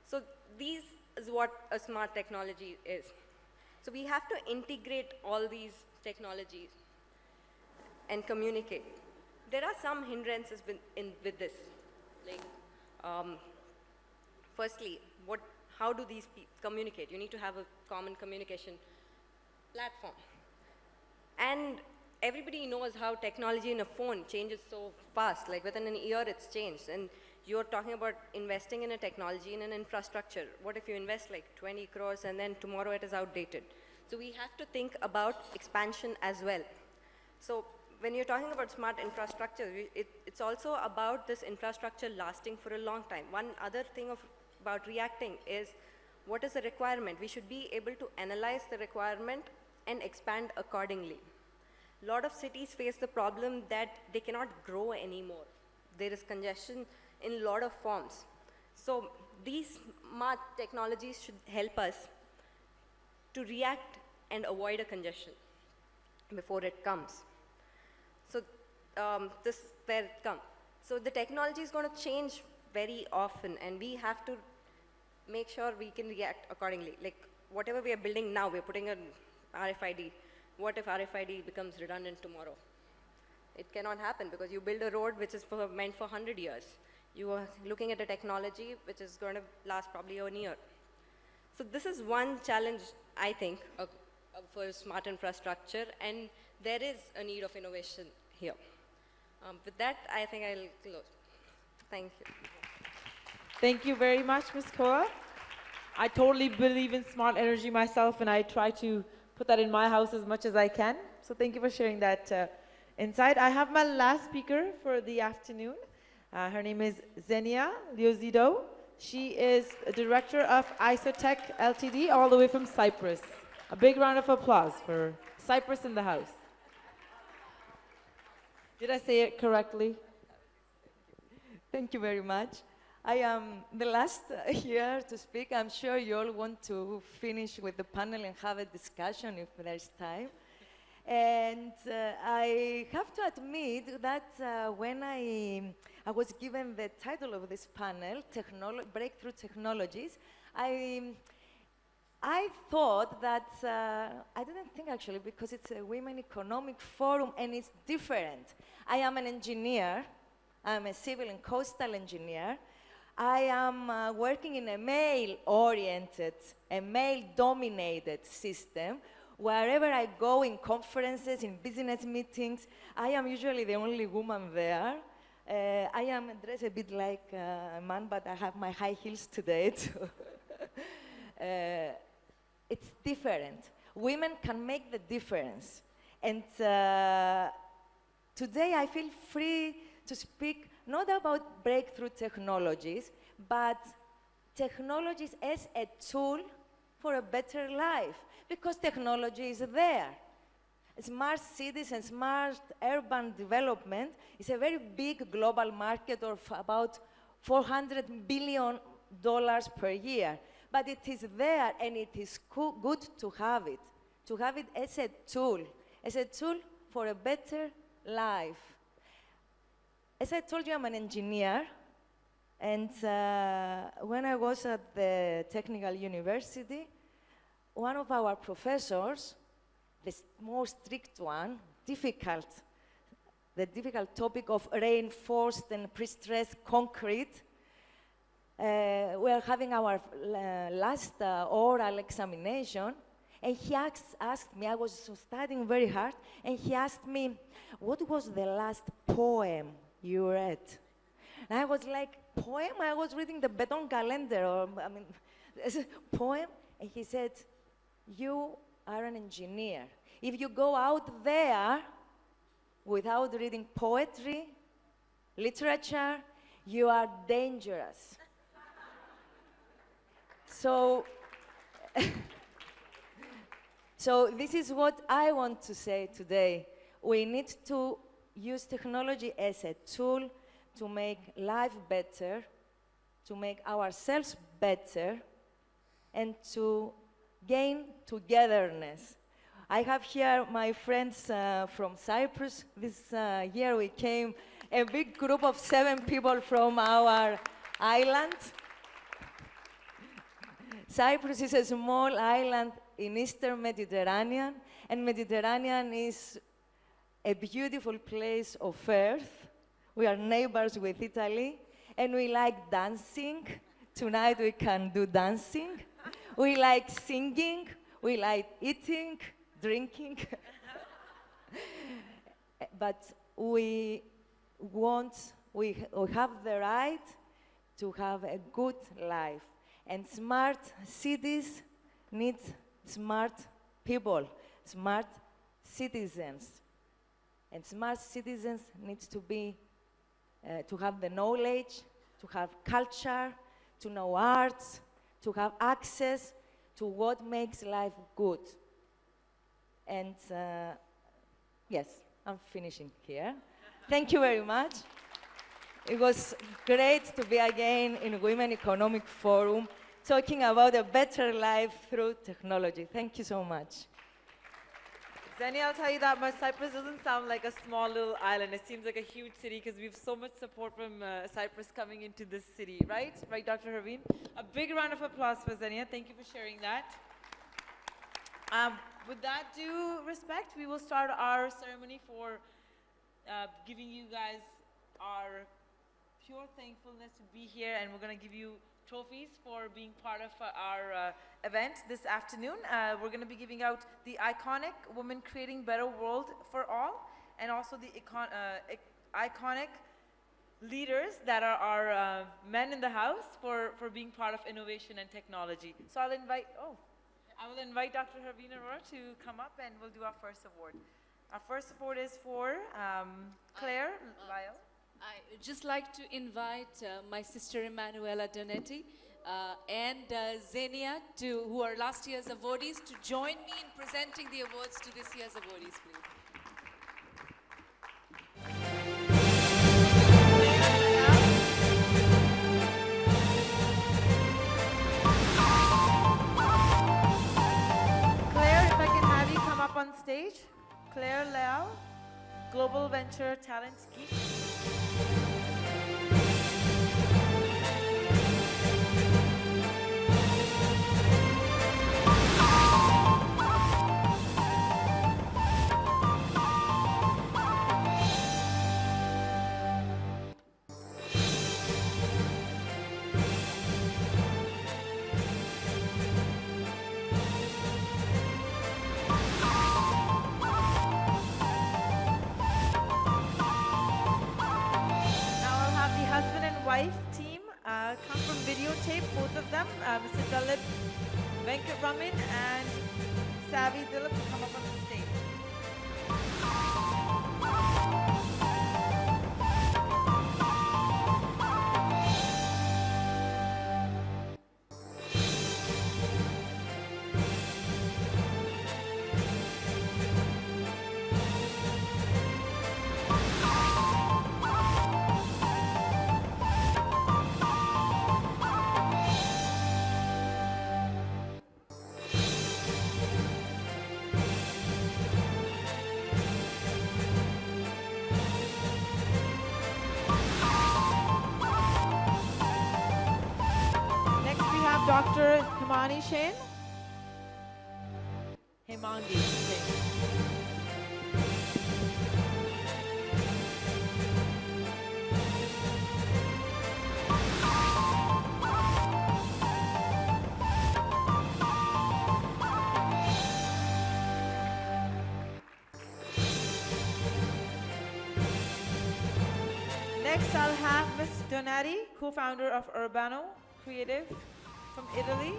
So these is what a smart technology is. So we have to integrate all these technologies and communicate. There are some hindrances with this. Like, firstly, how do these communicate? You need to have a common communication platform. And everybody knows how technology in a phone changes so fast. Like within an year, it's changed. And you're talking about investing in a technology, in an infrastructure. What if you invest like 20 crores and then tomorrow it is outdated? So we have to think about expansion as well. So when you're talking about smart infrastructure, it's also about this infrastructure lasting for a long time. One other thing about reacting is, what is the requirement? We should be able to analyze the requirement and expand accordingly. A lot of cities face the problem that they cannot grow anymore. There is congestion in a lot of forms. So these smart technologies should help us to react and avoid a congestion before it comes. So this is where it comes. So the technology is going to change very often, and we have to make sure we can react accordingly. Like whatever we are building now, we're putting an RFID. What if RFID becomes redundant tomorrow? It cannot happen because you build a road which is meant for 100 years. You are looking at a technology which is going to last probably a year. So this is one challenge, I think, for smart infrastructure, and there is a need of innovation here. With that, I think I'll close. Thank you. Thank you very much, Ms. Kola. I totally believe in smart energy myself, and I try to put that in my house as much as I can. So thank you for sharing that insight. I have my last speaker for the afternoon. Her name is Xenia Loizidou. She is a director of Isotech Ltd, all the way from Cyprus. A big round of applause for Cyprus in the house. Did I say it correctly? Thank you very much. I am the last here to speak. I'm sure you all want to finish with the panel and have a discussion if there's time. And I have to admit that when I was given the title of this panel, Breakthrough Technologies, I thought that, I didn't think actually, because it's a Women Economic Forum and it's different. I am an engineer. I'm a civil and coastal engineer. I am working in a male-oriented, a male-dominated system. Wherever I go in conferences, in business meetings, I am usually the only woman there. I am dressed a bit like a man, but I have my high heels today too. It's different. Women can make the difference. And today I feel free to speak not about breakthrough technologies, but technologies as a tool for a better life, because technology is there. Smart cities and smart urban development is a very big global market of about $400 billion per year. But it is there, and it is good to have it as a tool for a better life. As I told you, I'm an engineer, and when I was at the Technical University, one of our professors, the most strict one, the difficult topic of reinforced and pre-stressed concrete, we are having our last oral examination, and he asked me, I was studying very hard, and he asked me, what was the last poem you read? And I was like, poem? I was reading the Beton calendar, or, I mean, poem? And he said, you are an engineer. If you go out there without reading poetry, literature, you are dangerous. So, so this is what I want to say today. We need to use technology as a tool to make life better, to make ourselves better, and to gain togetherness. I have here my friends from Cyprus. This year we came, a big group of 7 people from our island. Cyprus is a small island in Eastern Mediterranean, and Mediterranean is a beautiful place of earth. We are neighbors with Italy, and we like dancing. Tonight we can do dancing. We like singing. We like eating, drinking. But we have the right to have a good life. And smart cities need smart people, smart citizens. And smart citizens need to be, to have the knowledge, to have culture, to know arts, to have access to what makes life good. And yes, I'm finishing here. Thank you very much. It was great to be again in Women Economic Forum, talking about a better life through technology. Thank you so much. Xenia, I'll tell you that much. Cyprus doesn't sound like a small little island. It seems like a huge city because we have so much support from Cyprus coming into this city, right? Right, Dr. Herveen? A big round of applause for Xenia. Thank you for sharing that. With that due respect, we will start our ceremony for giving you guys our pure thankfulness to be here, and we're going to give you trophies for being part of our event this afternoon. We're going to be giving out the iconic Women Creating Better World for All, and also the iconic leaders that are our men in the house for being part of innovation and technology. So I will invite Dr. Herveen Arora to come up, and we'll do our first award. Our first award is for Claire Lyell. I'd just like to invite my sister Emanuela Donetti and Xenia, who are last year's awardees, to join me in presenting the awards to this year's awardees, please. Claire, if I can have you come up on stage. Claire Lyell, Global Venture Talent Geek. Team come from videotape, both of them, Mr. Dilip, Venkatraman and Savvy Dilip to come up on the stage. Dr. Hemangi Sane. Hemangi Sane. Next, I'll have Ms. Donetti, co-founder of Urbano Creative from Italy.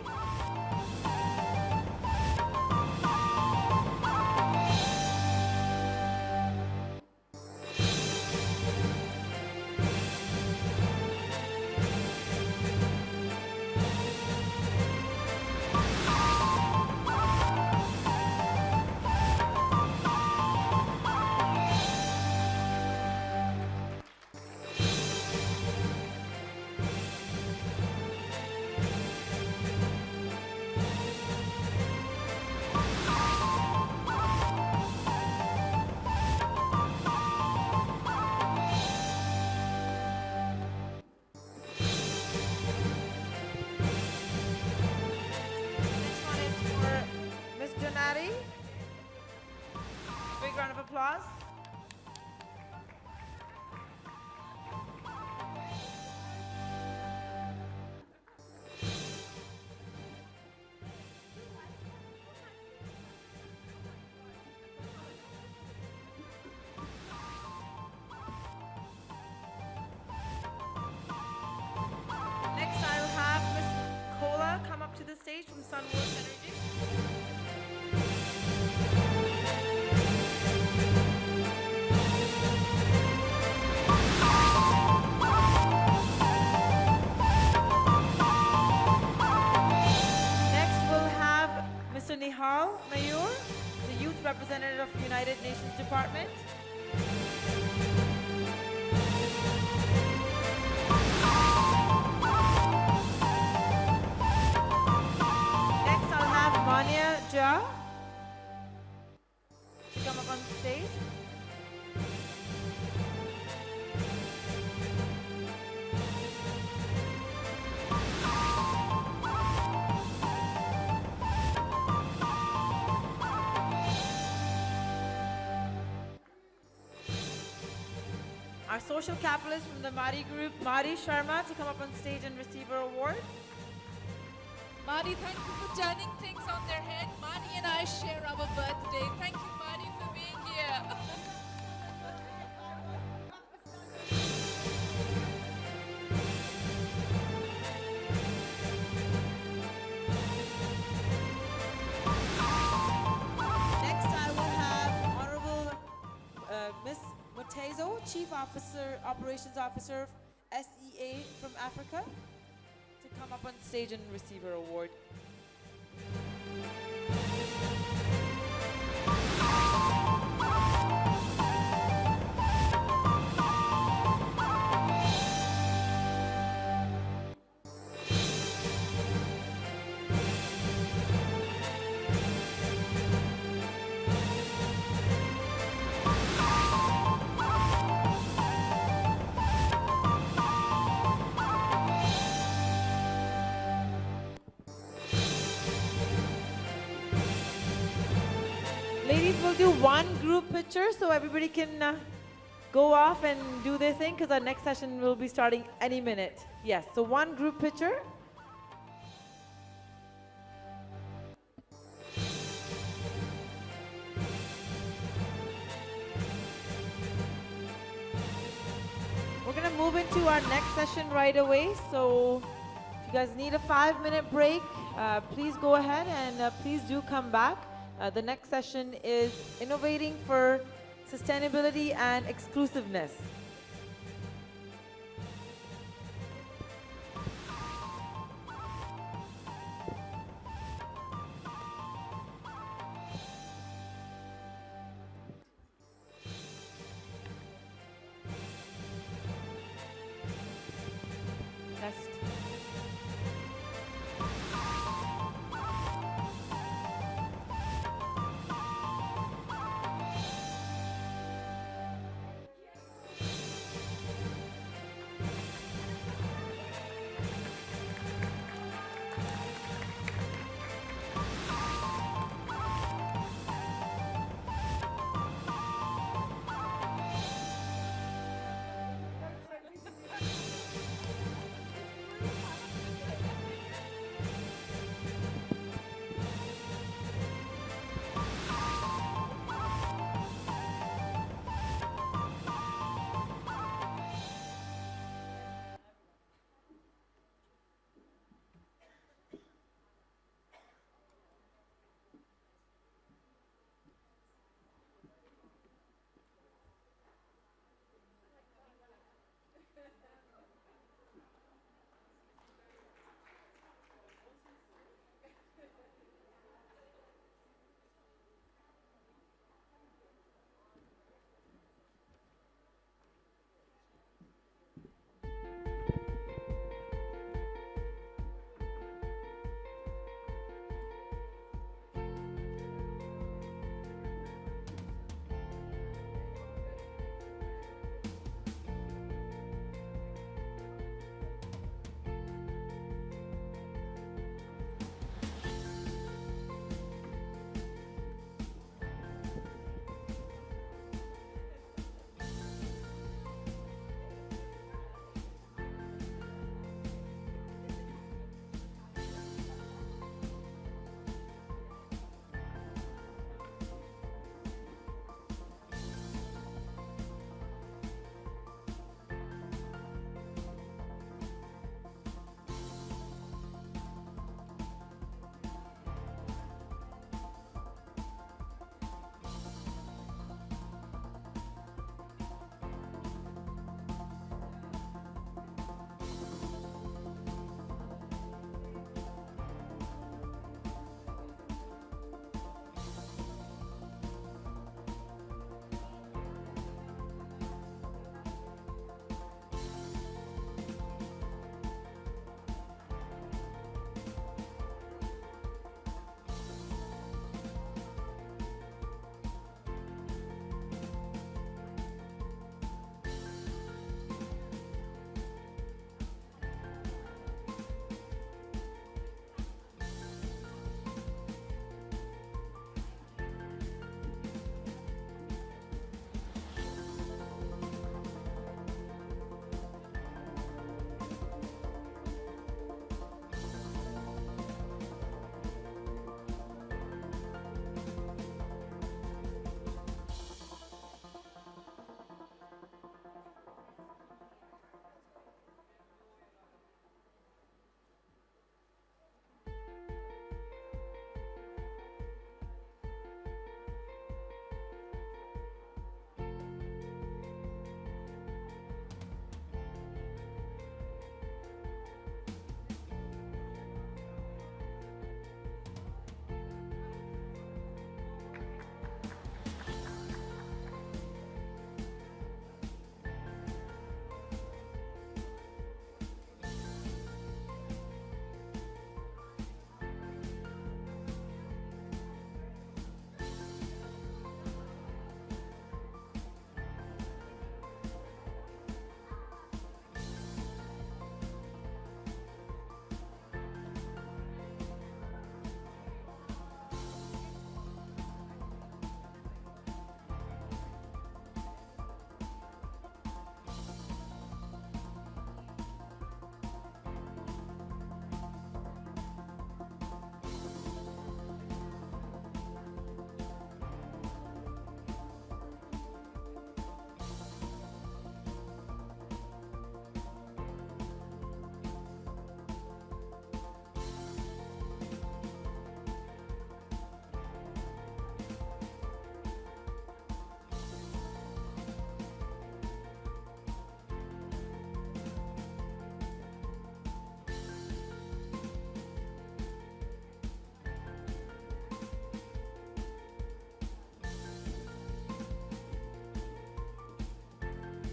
Big round of applause. Next, I will have Ms. Kola come up to the stage from Sunworks Energy. Mr. Nehaal, Mayur, the Youth Representative of the United Nations Department. Next, I'll have Manya to come up on stage. Our social capitalist from the Madi group, Sharma, to come up on stage and receive her award. Madi, thank you for turning things on their head. Madi and I share our birthday. Thank you, Madi, for being here. Next, I will have Honorable Miss Mutezo, Chief Officer, Operations Officer, SEA from Africa, to come up on stage and receive her award. Ladies, we'll do one group picture so everybody can go off and do their thing, because our next session will be starting any minute. Yes, so one group picture. We're going to move into our next session right away. So if you guys need a 5-minute break, please go ahead and please do come back. The next session is Innovating for Sustainability and Exclusiveness. Test.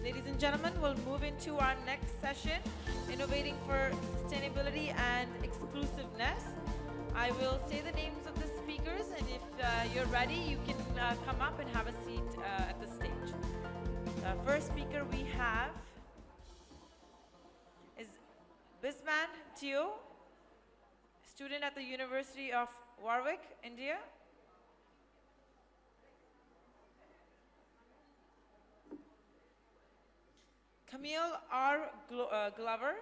Ladies and gentlemen, we'll move into our next session, Innovating for Sustainability and Inclusiveness. I will say the names of the speakers, and if you're ready, you can come up and have a seat at the stage. First speaker we have is Bisman Teo, student at the University of Warwick, India. Camille R. Glover,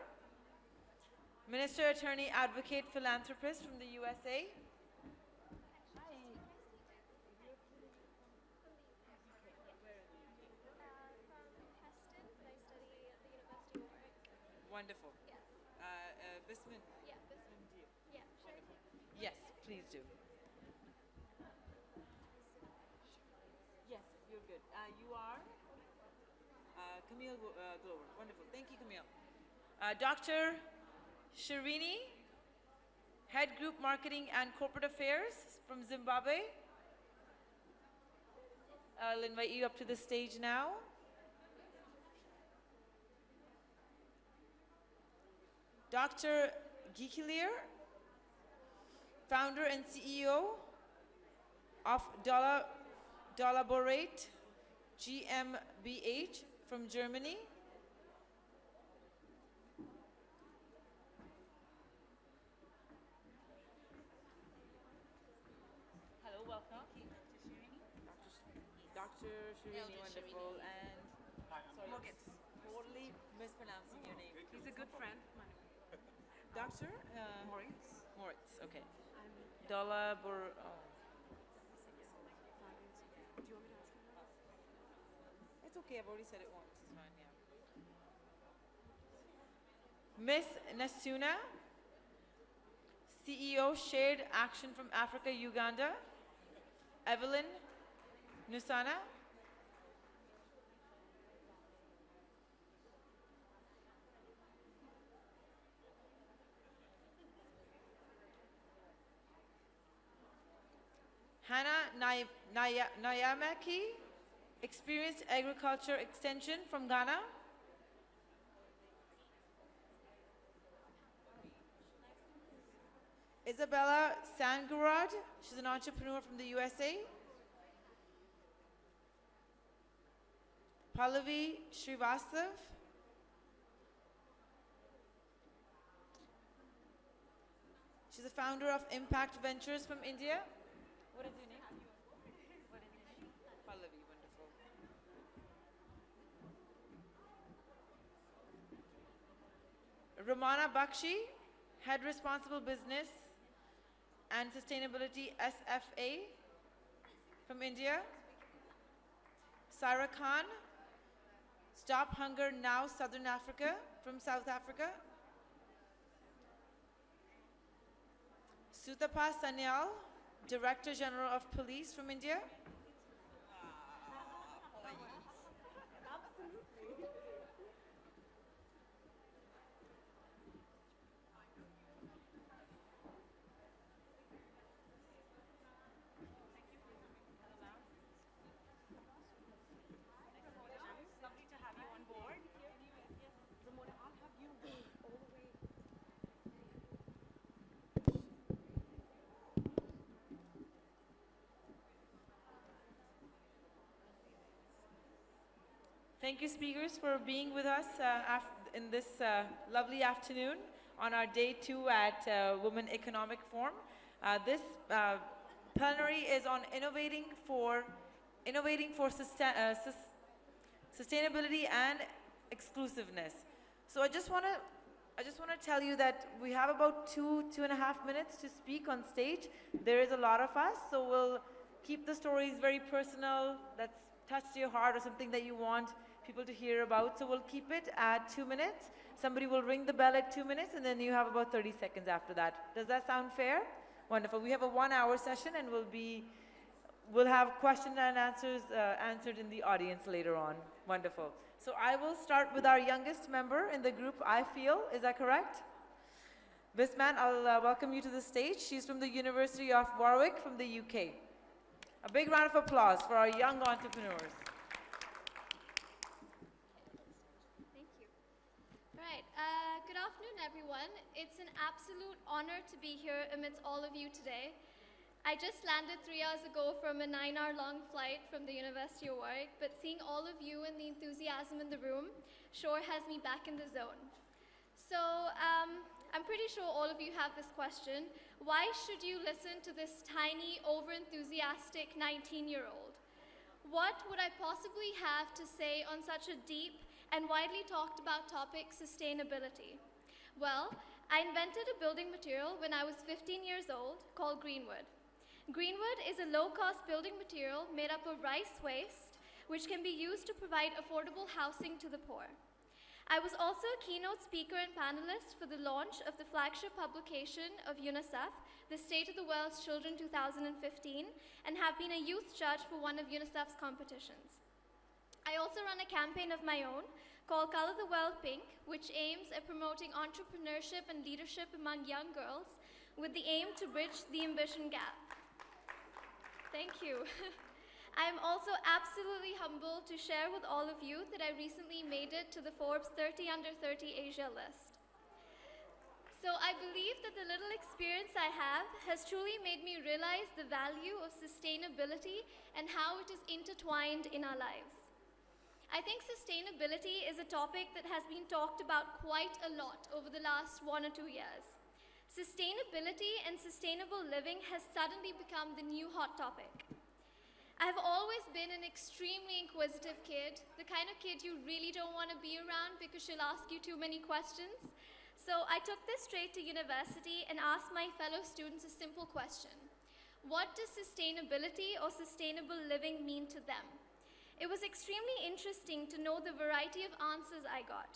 Minister, Attorney, Advocate, Philanthropist from the USA. Wonderful. Bisman. Yeah, Bisman. Yeah, sure. Yes, please do. Yes, you're good. You are? Camille Glover. Wonderful. Thank you, Camille. Dr. Shirini, Head Group Marketing and Corporate Affairs from Zimbabwe. I'll invite you up to the stage now. Dr. Gikilir, founder and CEO of Dollaborate GmbH from Germany. Hello, welcome. Dr. Shirini, wonderful. And sorry, totally mispronouncing your name. He's a good friend. Doctor? Moritz. Moritz, okay. Dollabor. Oh. It's okay, I've already said it once. It's fine, yeah. Miss Nasuna, CEO, Shared Action from Africa, Uganda. Evelyn Nusana. Hannah Nyamaki, Experienced Agriculture Extension from Ghana. Isabella Sangurad, she's an entrepreneur from the USA. Pallavi Srivastav. She's a founder of Impact Ventures from India. What is your name? What is your name? Pallavi, wonderful. Ramona Bakshi, Head Responsible Business and Sustainability SFA from India. Sarah Khan, Stop Hunger Now Southern Africa from South Africa. Suthapa Sanyal, Director General of Police from India. Lovely to have you on board. Ramona, I'll have you all the way. Thank you, speakers, for being with us in this lovely afternoon on our day 2 at Women Economic Forum. This plenary is on innovating for sustainability and exclusiveness. So I just want to tell you that we have about 2.5 minutes to speak on stage. There is a lot of us, so we'll keep the stories very personal, that's touched your heart or something that you want people to hear about. So we'll keep it at 2 minutes. Somebody will ring the bell at 2 minutes, and then you have about 30 seconds after that. Does that sound fair? Wonderful. We have a 1-hour session, and we'll have questions and answers answered in the audience later on. Wonderful. So I will start with our youngest member in the group, I feel. Is that correct? Bisman, I'll welcome you to the stage. She's from the University of Warwick from the UK. A big round of applause for our young entrepreneurs. afternoon, everyone. It's an absolute honor to be here amidst all of you today. I just landed 3 hours ago from a 9-hour-long flight from the University of Warwick, but seeing all of you and the enthusiasm in the room sure has me back in the zone. So I'm pretty sure all of you have this question. Why should you listen to this tiny, over-enthusiastic 19-year-old? What would I possibly have to say on such a deep and widely talked about topic, sustainability? Well, I invented a building material when I was 15 years old called greenwood. Greenwood is a low-cost building material made up of rice waste, which can be used to provide affordable housing to the poor. I was also a keynote speaker and panelist for the launch of the flagship publication of UNICEF, The State of the World's Children 2015, and have been a youth judge for one of UNICEF's competitions. I also run a campaign of my own called Color the World Pink, which aims at promoting entrepreneurship and leadership among young girls with the aim to bridge the ambition gap. Thank you. I am also absolutely humbled to share with all of you that I recently made it to the Forbes 30 Under 30 Asia list. So I believe that the little experience I have has truly made me realize the value of sustainability and how it is intertwined in our lives. I think sustainability is a topic that has been talked about quite a lot over the last 1 or 2 years. Sustainability and sustainable living has suddenly become the new hot topic. I have always been an extremely inquisitive kid, the kind of kid you really don't want to be around because she'll ask you too many questions. So I took this straight to university and asked my fellow students a simple question. What does sustainability or sustainable living mean to them? It was extremely interesting to know the variety of answers I got.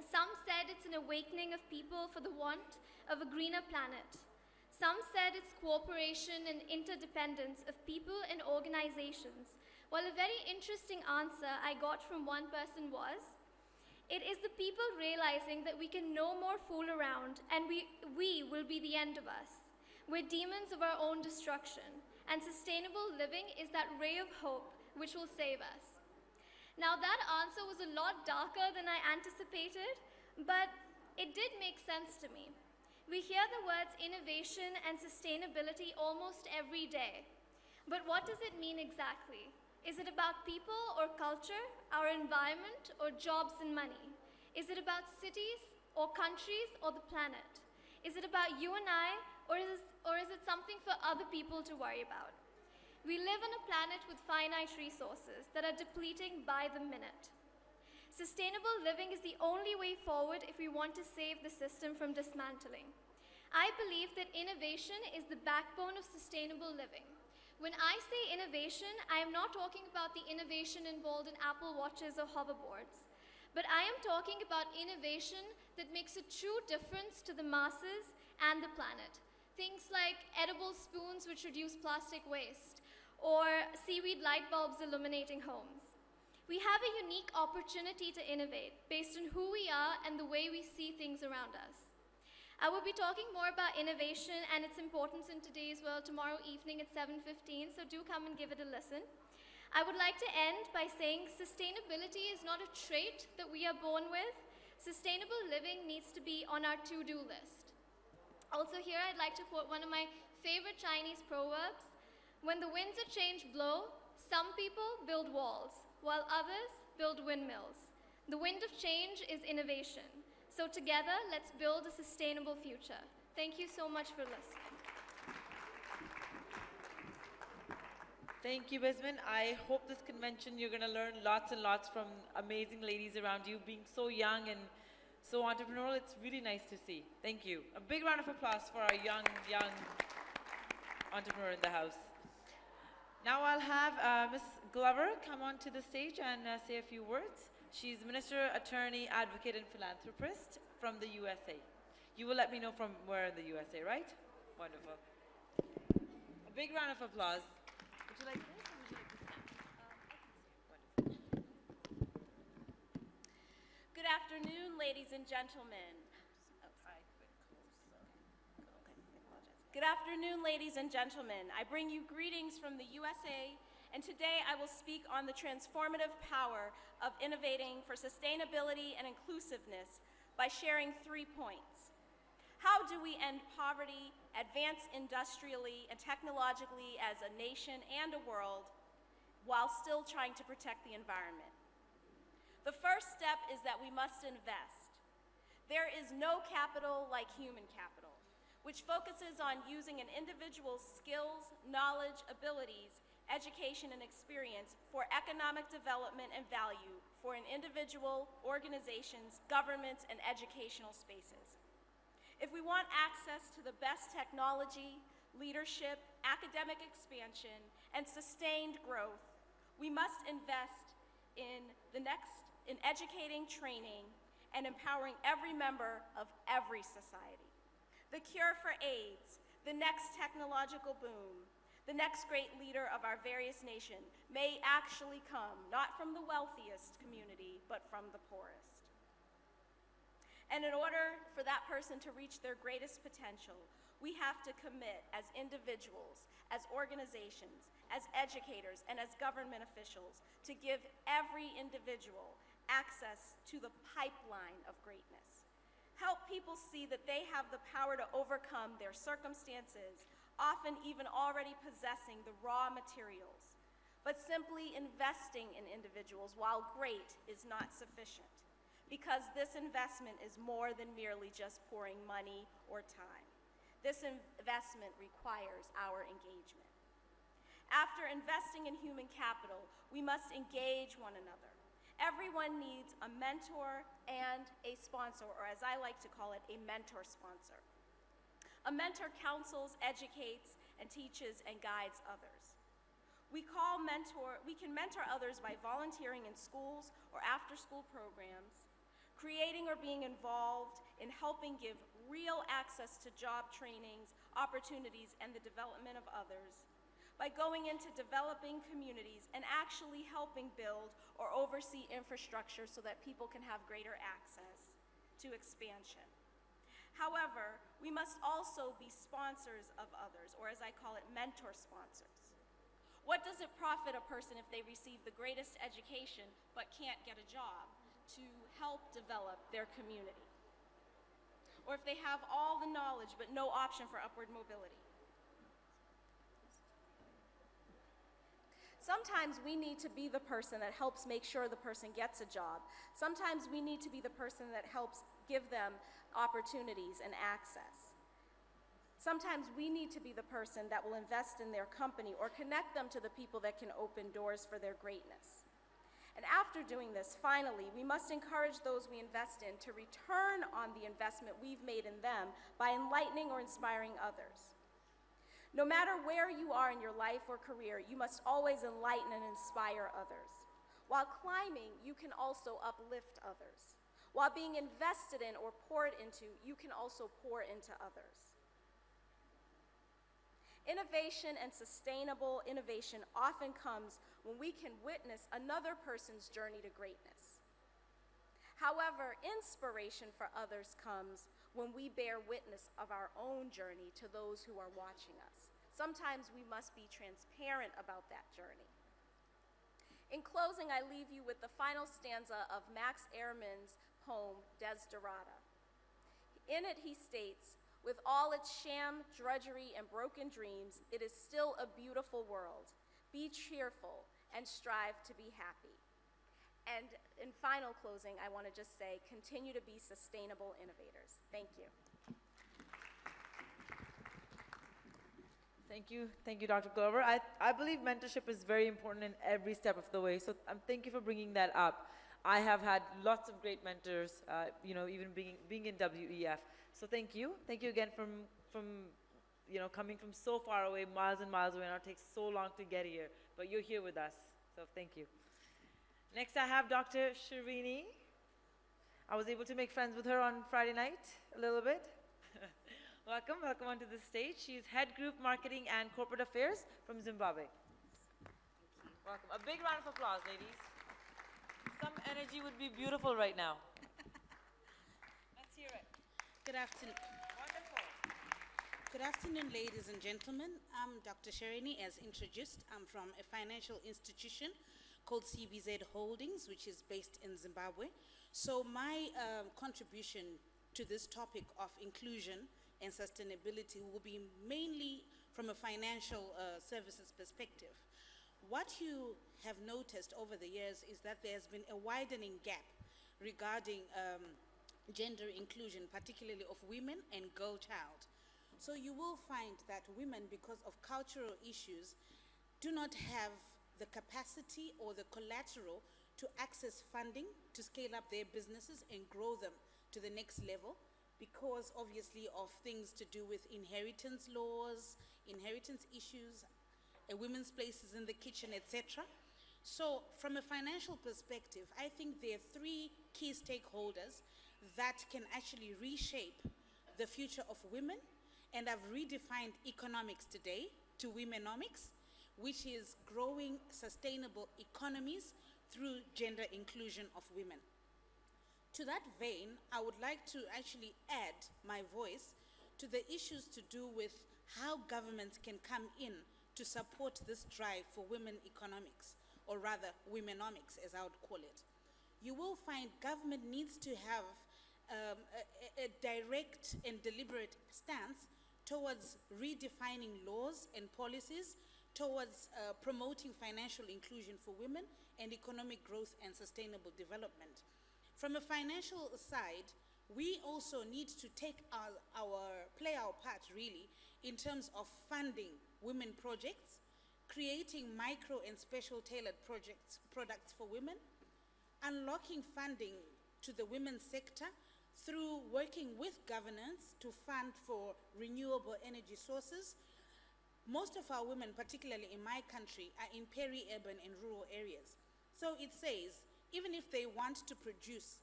Some said it's an awakening of people for the want of a greener planet. Some said it's cooperation and interdependence of people and organizations, while a very interesting answer I got from one person was, it is the people realizing that we can no more fool around and we will be the end of us. We're demons of our own destruction, and sustainable living is that ray of hope which will save us. Now that answer was a lot darker than I anticipated, but it did make sense to me. We hear the words innovation and sustainability almost every day. But what does it mean exactly? Is it about people or culture, our environment, or jobs and money? Is it about cities or countries or the planet? Is it about you and I, or is it something for other people to worry about? We live on a planet with finite resources that are depleting by the minute. Sustainable living is the only way forward if we want to save the system from dismantling. I believe that innovation is the backbone of sustainable living. When I say innovation, I am not talking about the innovation involved in Apple Watches or hoverboards, but I am talking about innovation that makes a true difference to the masses and the planet. Things like edible spoons which reduce plastic waste, or seaweed light bulbs illuminating homes. We have a unique opportunity to innovate based on who we are and the way we see things around us. I will be talking more about innovation and its importance in today as well tomorrow evening at 7:15, so do come and give it a listen. I would like to end by saying sustainability is not a trait that we are born with. Sustainable living needs to be on our to-do list. Also here, I'd like to quote one of my favorite Chinese proverbs. When the winds of change blow, some people build walls, while others build windmills. The wind of change is innovation. So together, let's build a sustainable future. Thank you so much for listening. Thank you, Bisman. I hope this convention you're going to learn lots and lots from amazing ladies around you. Being so young and so entrepreneurial, it's really nice to see. Thank you. A big round of applause for our young entrepreneur in the house. Now I'll have Ms. Glover come onto the stage and say a few words. She's Minister, Attorney, Advocate, and Philanthropist from the USA. You will let me know from where in the USA, right? Wonderful. A big round of applause. Would you like this or would you like this? Wonderful. Good afternoon, ladies and gentlemen. Good afternoon, ladies and gentlemen. I bring you greetings from the USA, and today I will speak on the transformative power of innovating for sustainability and inclusiveness by sharing 3 points. How do we end poverty, advance industrially and technologically as a nation and a world, while still trying to protect the environment? The first step is that we must invest. There is no capital like human capital, which focuses on using an individual's skills, knowledge, abilities, education, and experience for economic development and value for an individual, organizations, governments, and educational spaces. If we want access to the best technology, leadership, academic expansion, and sustained growth, we must invest in educating, training, and empowering every member of every society. The cure for AIDS, the next technological boom, the next great leader of our various nations may actually come not from the wealthiest community, but from the poorest. And in order for that person to reach their greatest potential, we have to commit as individuals, as organizations, as educators, and as government officials to give every individual access to the pipeline of greatness. Help people see that they have the power to overcome their circumstances, often even already possessing the raw materials. But simply investing in individuals while great is not sufficient, because this investment is more than merely just pouring money or time. This investment requires our engagement. After investing in human capital, we must engage one another. Everyone needs a mentor and a sponsor, or as I like to call it, a mentor sponsor. A mentor counsels, educates, and teaches and guides others. We can mentor others by volunteering in schools or after-school programs, creating or being involved in helping give real access to job trainings, opportunities, and the development of others, by going into developing communities and actually helping build or oversee infrastructure so that people can have greater access to expansion. However, we must also be sponsors of others, or as I call it, mentor sponsors. What does it profit a person if they receive the greatest education but can't get a job to help develop their community? Or if they have all the knowledge but no option for upward mobility? Sometimes we need to be the person that helps make sure the person gets a job. Sometimes we need to be the person that helps give them opportunities and access. Sometimes we need to be the person that will invest in their company or connect them to the people that can open doors for their greatness. And after doing this, finally, we must encourage those we invest in to return on the investment we've made in them by enlightening or inspiring others. No matter where you are in your life or career, you must always enlighten and inspire others. While climbing, you can also uplift others. While being invested in or poured into, you can also pour into others. Innovation and sustainable innovation often comes when we can witness another person's journey to greatness. However, inspiration for others comes when we bear witness of our own journey to those who are watching us. Sometimes we must be transparent about that journey. In closing, I leave you with the final stanza of Max Ehrmann's poem, Desiderata. In it, he states, "With all its sham, drudgery, and broken dreams, it is still a beautiful world. Be cheerful and strive to be happy." And in final closing, I want to just say, continue to be sustainable innovators. Thank you. Thank you, Dr. Glover. I believe mentorship is very important in every step of the way, so thank you for bringing that up. I have had lots of great mentors, even being in WEF. So thank you. Thank you again from coming from so far away, miles and miles away, and it takes so long to get here, but you're here with us, so thank you. Next, I have Dr. Shirini. I was able to make friends with her on Friday night a little bit. Welcome onto the stage. She's Head Group Marketing and Corporate Affairs from Zimbabwe. Welcome. A big round of applause, ladies. Some energy would be beautiful right now. Let's hear it. Good afternoon. Wonderful. Good afternoon, ladies and gentlemen. I'm Dr. Shirini, as introduced. I'm from a financial institution called CBZ Holdings, which is based in Zimbabwe. So my contribution to this topic of inclusion and sustainability will be mainly from a financial services perspective. What you have noticed over the years is that there has been a widening gap regarding gender inclusion, particularly of women and girl child. So you will find that women, because of cultural issues, do not have the capacity or the collateral to access funding to scale up their businesses and grow them to the next level, because obviously of things to do with inheritance laws, inheritance issues, a women's places in the kitchen, etc. So from a financial perspective, I think there are three key stakeholders that can actually reshape the future of women, and I've redefined economics today to womenomics, which is growing sustainable economies through gender inclusion of women. To that vein, I would like to actually add my voice to the issues to do with how governments can come in to support this drive for women economics, or rather womenomics as I would call it. You will find government needs to have a direct and deliberate stance towards redefining laws and policies, towards promoting financial inclusion for women and economic growth and sustainable development. From a financial side, we also need to play our part really in terms of funding women projects, creating micro and special tailored products for women, unlocking funding to the women's sector through working with governance to fund for renewable energy sources. Most of our women, particularly in my country, are in peri-urban and rural areas. So it says, even if they want to produce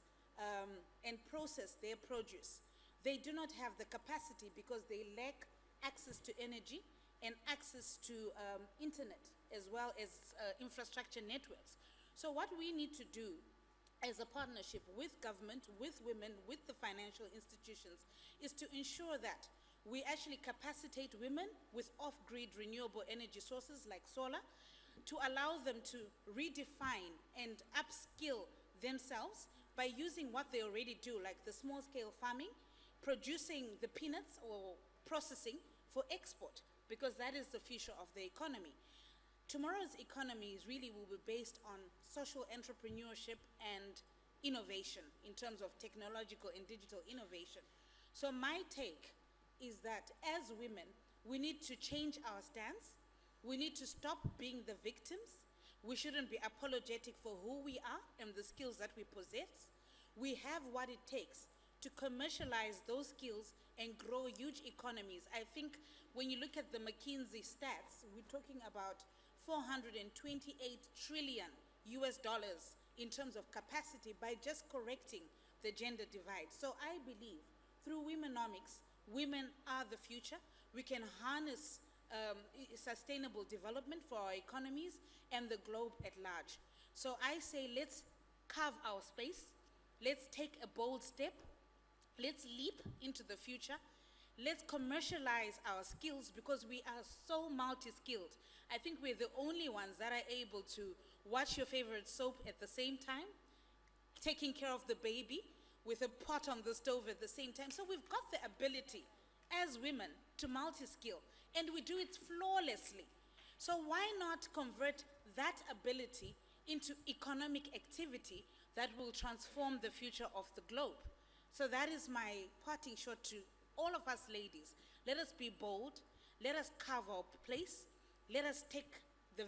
and process their produce, they do not have the capacity because they lack access to energy and access to internet, as well as infrastructure networks. So what we need to do as a partnership with government, with women, with the financial institutions, is to ensure that we actually capacitate women with off-grid renewable energy sources like solar, to allow them to redefine and upskill themselves by using what they already do, like the small-scale farming, producing the peanuts or processing for export, because that is the future of the economy. Tomorrow's economy really will be based on social entrepreneurship and innovation in terms of technological and digital innovation. So my take is that as women, we need to change our stance. We need to stop being the victims. We shouldn't be apologetic for who we are and the skills that we possess. We have what it takes to commercialize those skills and grow huge economies. I think when you look at the McKinsey stats, we're talking about $428 trillion in terms of capacity by just correcting the gender divide. So I believe through womenomics, women are the future. We can harness sustainable development for our economies and the globe at large. So I say let's carve our space, let's take a bold step, let's leap into the future, let's commercialize our skills, because we are so multi-skilled. I think we're the only ones that are able to watch your favorite soap at the same time, taking care of the baby with a pot on the stove at the same time. So we've got the ability as women to multi-skill, and we do it flawlessly. So why not convert that ability into economic activity that will transform the future of the globe? So that is my parting shot to all of us ladies. Let us be bold, let us carve our place, let us take the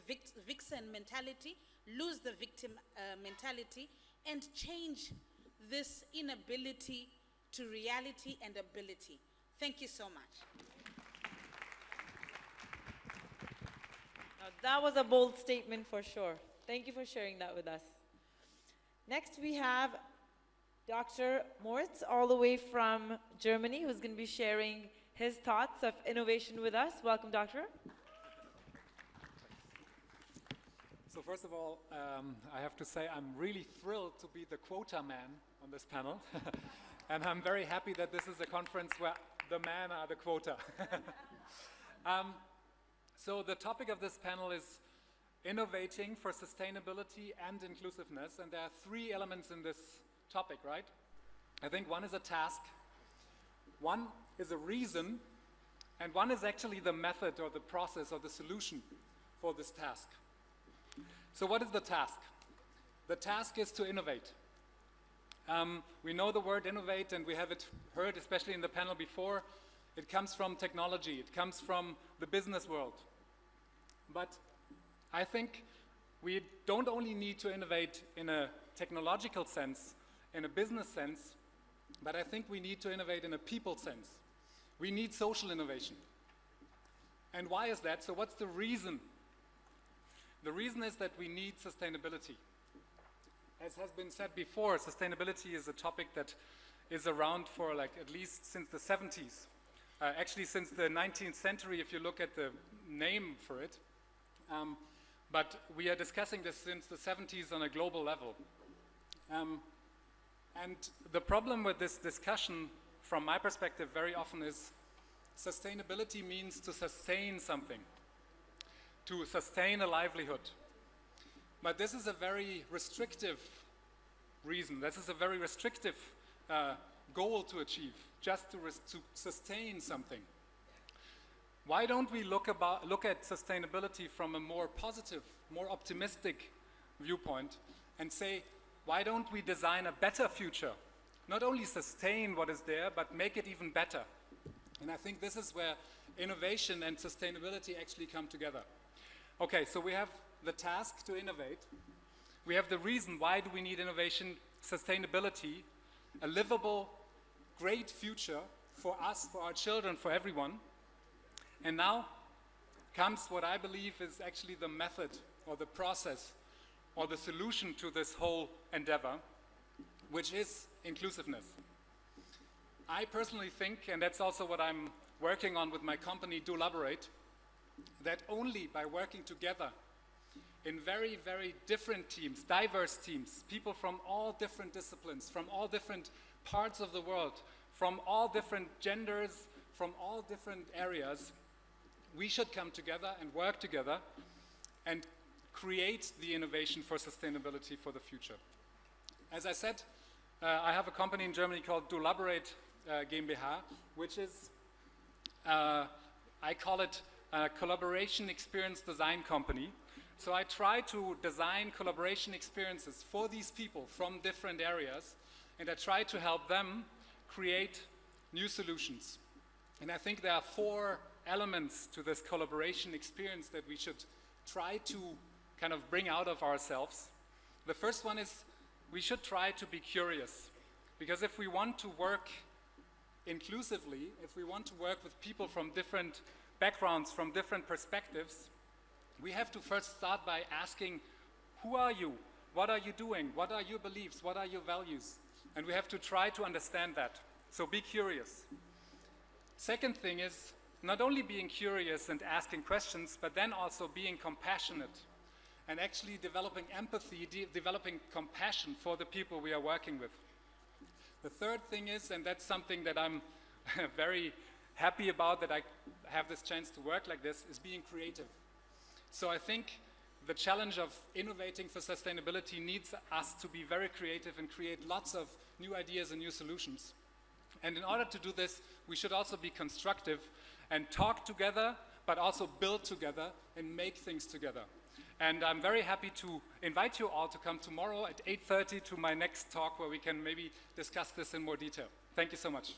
vixen mentality, lose the victim mentality, and change this inability to reality and ability. Thank you so much. Now, that was a bold statement for sure. Thank you for sharing that with us. Next, we have Dr. Moritz, all the way from Germany, who's going to be sharing his thoughts of innovation with us. Welcome, Doctor. So first of all, I have to say I'm really thrilled to be the quota man on this panel. And I'm very happy that this is a conference where the men are the quota. So the topic of this panel is innovating for sustainability and inclusiveness. And there are three elements in this topic, right? I think one is a task, one is a reason, and one is actually the method or the process or the solution for this task. So what is the task? The task is to innovate. We know the word innovate, and we have it heard, especially in the panel before. It comes from technology. It comes from the business world. But I think we don't only need to innovate in a technological sense, in a business sense, but I think we need to innovate in a people sense. We need social innovation. And why is that? So what's the reason? The reason is that we need sustainability. As has been said before, sustainability is a topic that is around for like at least since the 70s. Actually since the 19th century, if you look at the name for it. But we are discussing this since the 70s on a global level. And the problem with this discussion, from my perspective, very often is sustainability means to sustain something, to sustain a livelihood. But this is a very restrictive reason. This is a very restrictive goal to achieve, just to sustain something. Why don't we look at sustainability from a more positive, more optimistic viewpoint and say, why don't we design a better future? Not only sustain what is there, but make it even better. And I think this is where innovation and sustainability actually come together. Okay, so we have the task to innovate. We have the reason why do we need innovation, sustainability, a livable, great future for us, for our children, for everyone. And now comes what I believe is actually the method or the process or the solution to this whole endeavor, which is inclusiveness. I personally think, and that's also what I'm working on with my company, Dolaborate, that only by working together in very, very different teams, diverse teams, people from all different disciplines, from all different parts of the world, from all different genders, from all different areas, we should come together and work together and create the innovation for sustainability for the future. As I said, I have a company in Germany called Dolaborate GmbH, which is, I call it a collaboration experience design company. So I try to design collaboration experiences for these people from different areas, and I try to help them create new solutions. And I think there are 4 elements to this collaboration experience that we should try to kind of bring out of ourselves. The first one is we should try to be curious, because if we want to work inclusively, if we want to work with people from different backgrounds, from different perspectives, we have to first start by asking, who are you? What are you doing? What are your beliefs? What are your values? And we have to try to understand that. So be curious. Second thing is not only being curious and asking questions, but then also being compassionate and actually developing empathy, developing compassion for the people we are working with. The third thing is, and that's something that I'm very happy about, that I have this chance to work like this, is being creative. So I think the challenge of innovating for sustainability needs us to be very creative and create lots of new ideas and new solutions. And in order to do this, we should also be constructive and talk together, but also build together and make things together. And I'm very happy to invite you all to come tomorrow at 8:30 to my next talk, where we can maybe discuss this in more detail. Thank you so much.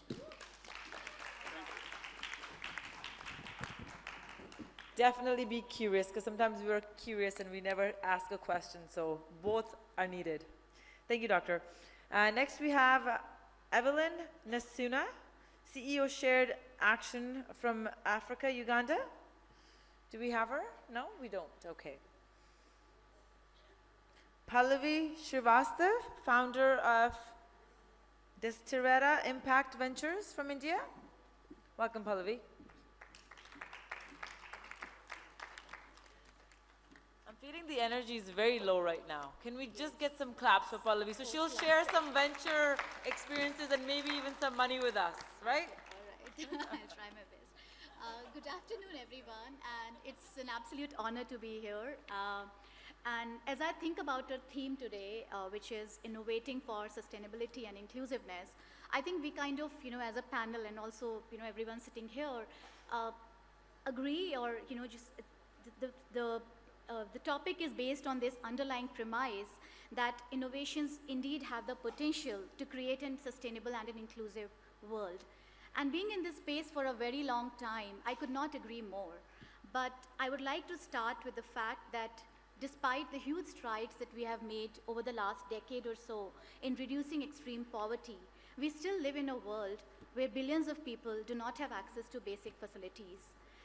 Definitely be curious, because sometimes we're curious and we never ask a question, so both are needed. Thank you, Doctor. Next we have Evelyn Nasuna, CEO Shared Action from Africa, Uganda. Do we have her? No, we don't. Okay. Pallavi Srivastav, founder of Destiretta Impact Ventures from India. Welcome, Pallavi. I'm feeling the energy is very low right now. Can we just get some claps for Pallavi? So she'll share some venture experiences and maybe even some money with us, right? All right. I'll try my best. Good afternoon, everyone, and it's an absolute honor to be here. And as I think about our theme today, which is innovating for sustainability and inclusiveness, I think we kind of, as a panel and also, everyone sitting here, agree or, just the topic is based on this underlying premise that innovations indeed have the potential to create a sustainable and an inclusive world. And being in this space for a very long time, I could not agree more. But I would like to start with the fact that despite the huge strides that we have made over the last decade or so in reducing extreme poverty, we still live in a world where billions of people do not have access to basic facilities.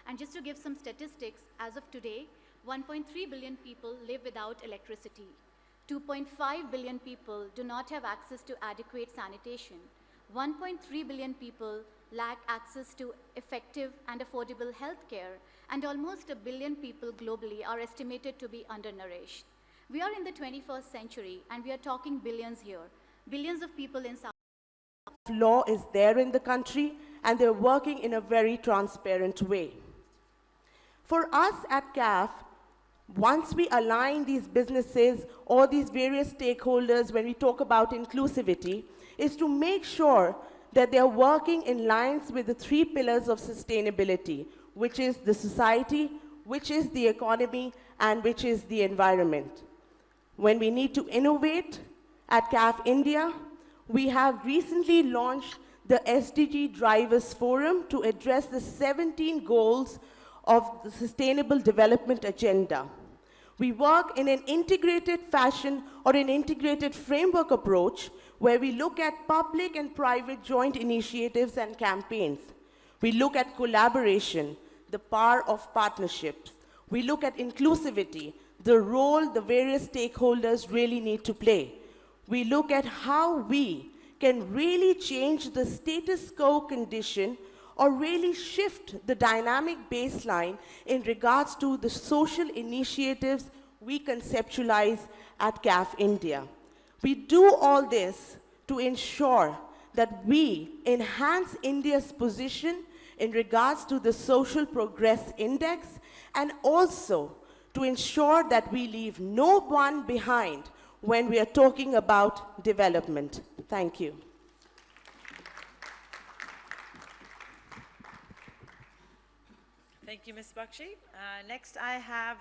And just to give some statistics, as of today, 1.3 billion people live without electricity. 2.5 billion people do not have access to adequate sanitation. 1.3 billion people lack access to effective and affordable healthcare, and almost 1 billion people globally are estimated to be undernourished. We are in the 21st century, and we are talking billions here. Billions of people in South Law is there in the country, and they're working in a very transparent way. For us at CAF, once we align these businesses or these various stakeholders when we talk about inclusivity, is to make sure that they're working in lines with the 3 pillars of sustainability, which is the society, which is the economy, and which is the environment. When we need to innovate at CAF India, we have recently launched the SDG Drivers Forum to address the 17 goals of the Sustainable Development Agenda. We work in an integrated fashion or an integrated framework approach where we look at public and private joint initiatives and campaigns. We look at collaboration, the power of partnerships. We look at inclusivity, the role the various stakeholders really need to play. We look at how we can really change the status quo condition or really shift the dynamic baseline in regards to the social initiatives we conceptualize at CAF India. We do all this to ensure that we enhance India's position in regards to the Social Progress Index, and also to ensure that we leave no one behind when we are talking about development. Thank you. Thank you, Ms. Bakshi. Next, I have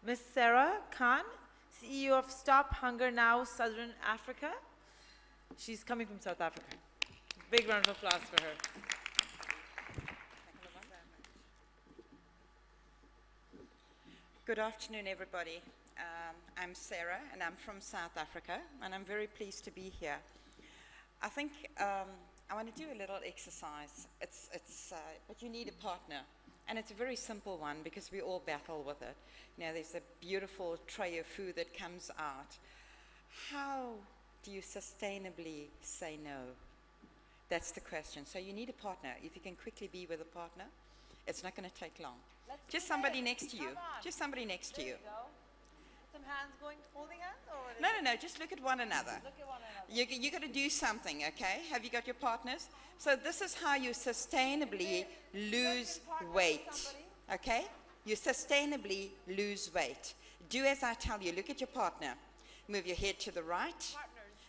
Ms. Sarah Khan, CEO of Stop Hunger Now Southern Africa. She's coming from South Africa. Big round of applause for her. Good afternoon, everybody. I'm Sarah, and I'm from South Africa, and I'm very pleased to be here. I think I want to do a little exercise. But you need a partner. And it's a very simple one because we all battle with it. You know, there's a beautiful tray of food that comes out. How do you sustainably say no? That's the question. So you need a partner. If you can quickly be with a partner, it's not going to take long. Just somebody next to you. Just somebody next to you. Some hands going, holding hands? Or No, just look at one another. Look at one another. You got to do something, okay? Have you got your partners? So this is how you sustainably lose weight, okay? You sustainably lose weight. Do as I tell you. Look at your partner. Move your head to the right.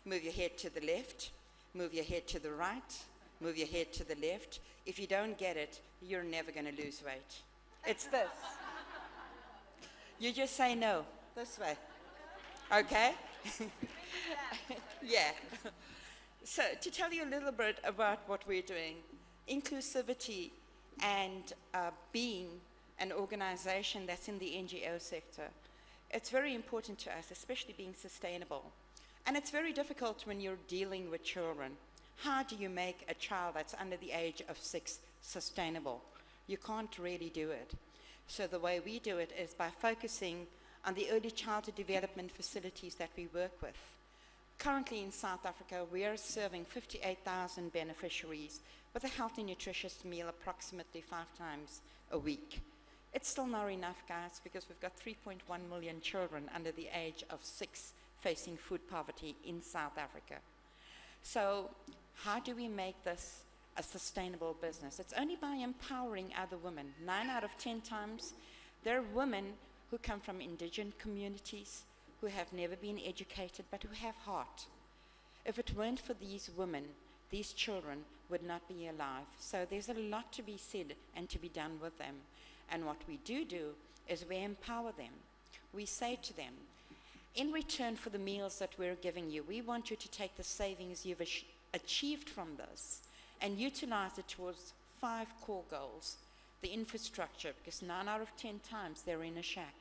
Move your head to the left. Move your head to the right. Move your head to the left. If you don't get it, you're never going to lose weight. It's this. You just say no. This way. Okay? Yeah. So to tell you a little bit about what we're doing, inclusivity and being an organization that's in the NGO sector, it's very important to us, especially being sustainable. And it's very difficult when you're dealing with children. How do you make a child that's under the age of 6 sustainable? You can't really do it. So the way we do it is by focusing on the early childhood development facilities that we work with. Currently in South Africa, we are serving 58,000 beneficiaries with a healthy, nutritious meal approximately 5 times a week. It's still not enough, guys, because we've got 3.1 million children under the age of 6 facing food poverty in South Africa. So how do we make this a sustainable business? It's only by empowering other women. 9 out of 10 times, there are women who come from indigenous communities, who have never been educated, but who have heart. If it weren't for these women, these children would not be alive. So there's a lot to be said and to be done with them. And what we do is we empower them. We say to them, in return for the meals that we're giving you, we want you to take the savings you've achieved from this and utilize it towards 5 core goals. The infrastructure, because 9 out of 10 times they're in a shack.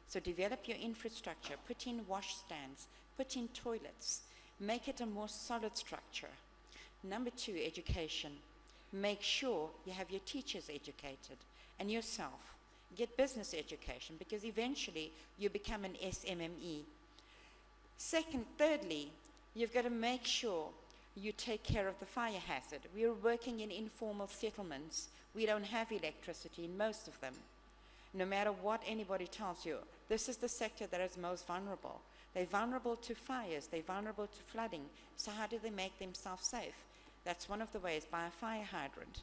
So develop your infrastructure, put in wash stands, put in toilets, make it a more solid structure. Number 2, education. Make sure you have your teachers educated and yourself. Get business education, because eventually you become an SMME. Thirdly, you've got to make sure you take care of the fire hazard. We are working in informal settlements. We don't have electricity in most of them. No matter what anybody tells you, this is the sector that is most vulnerable. They're vulnerable to fires, they're vulnerable to flooding. So how do they make themselves safe? That's one of the ways, by a fire hydrant.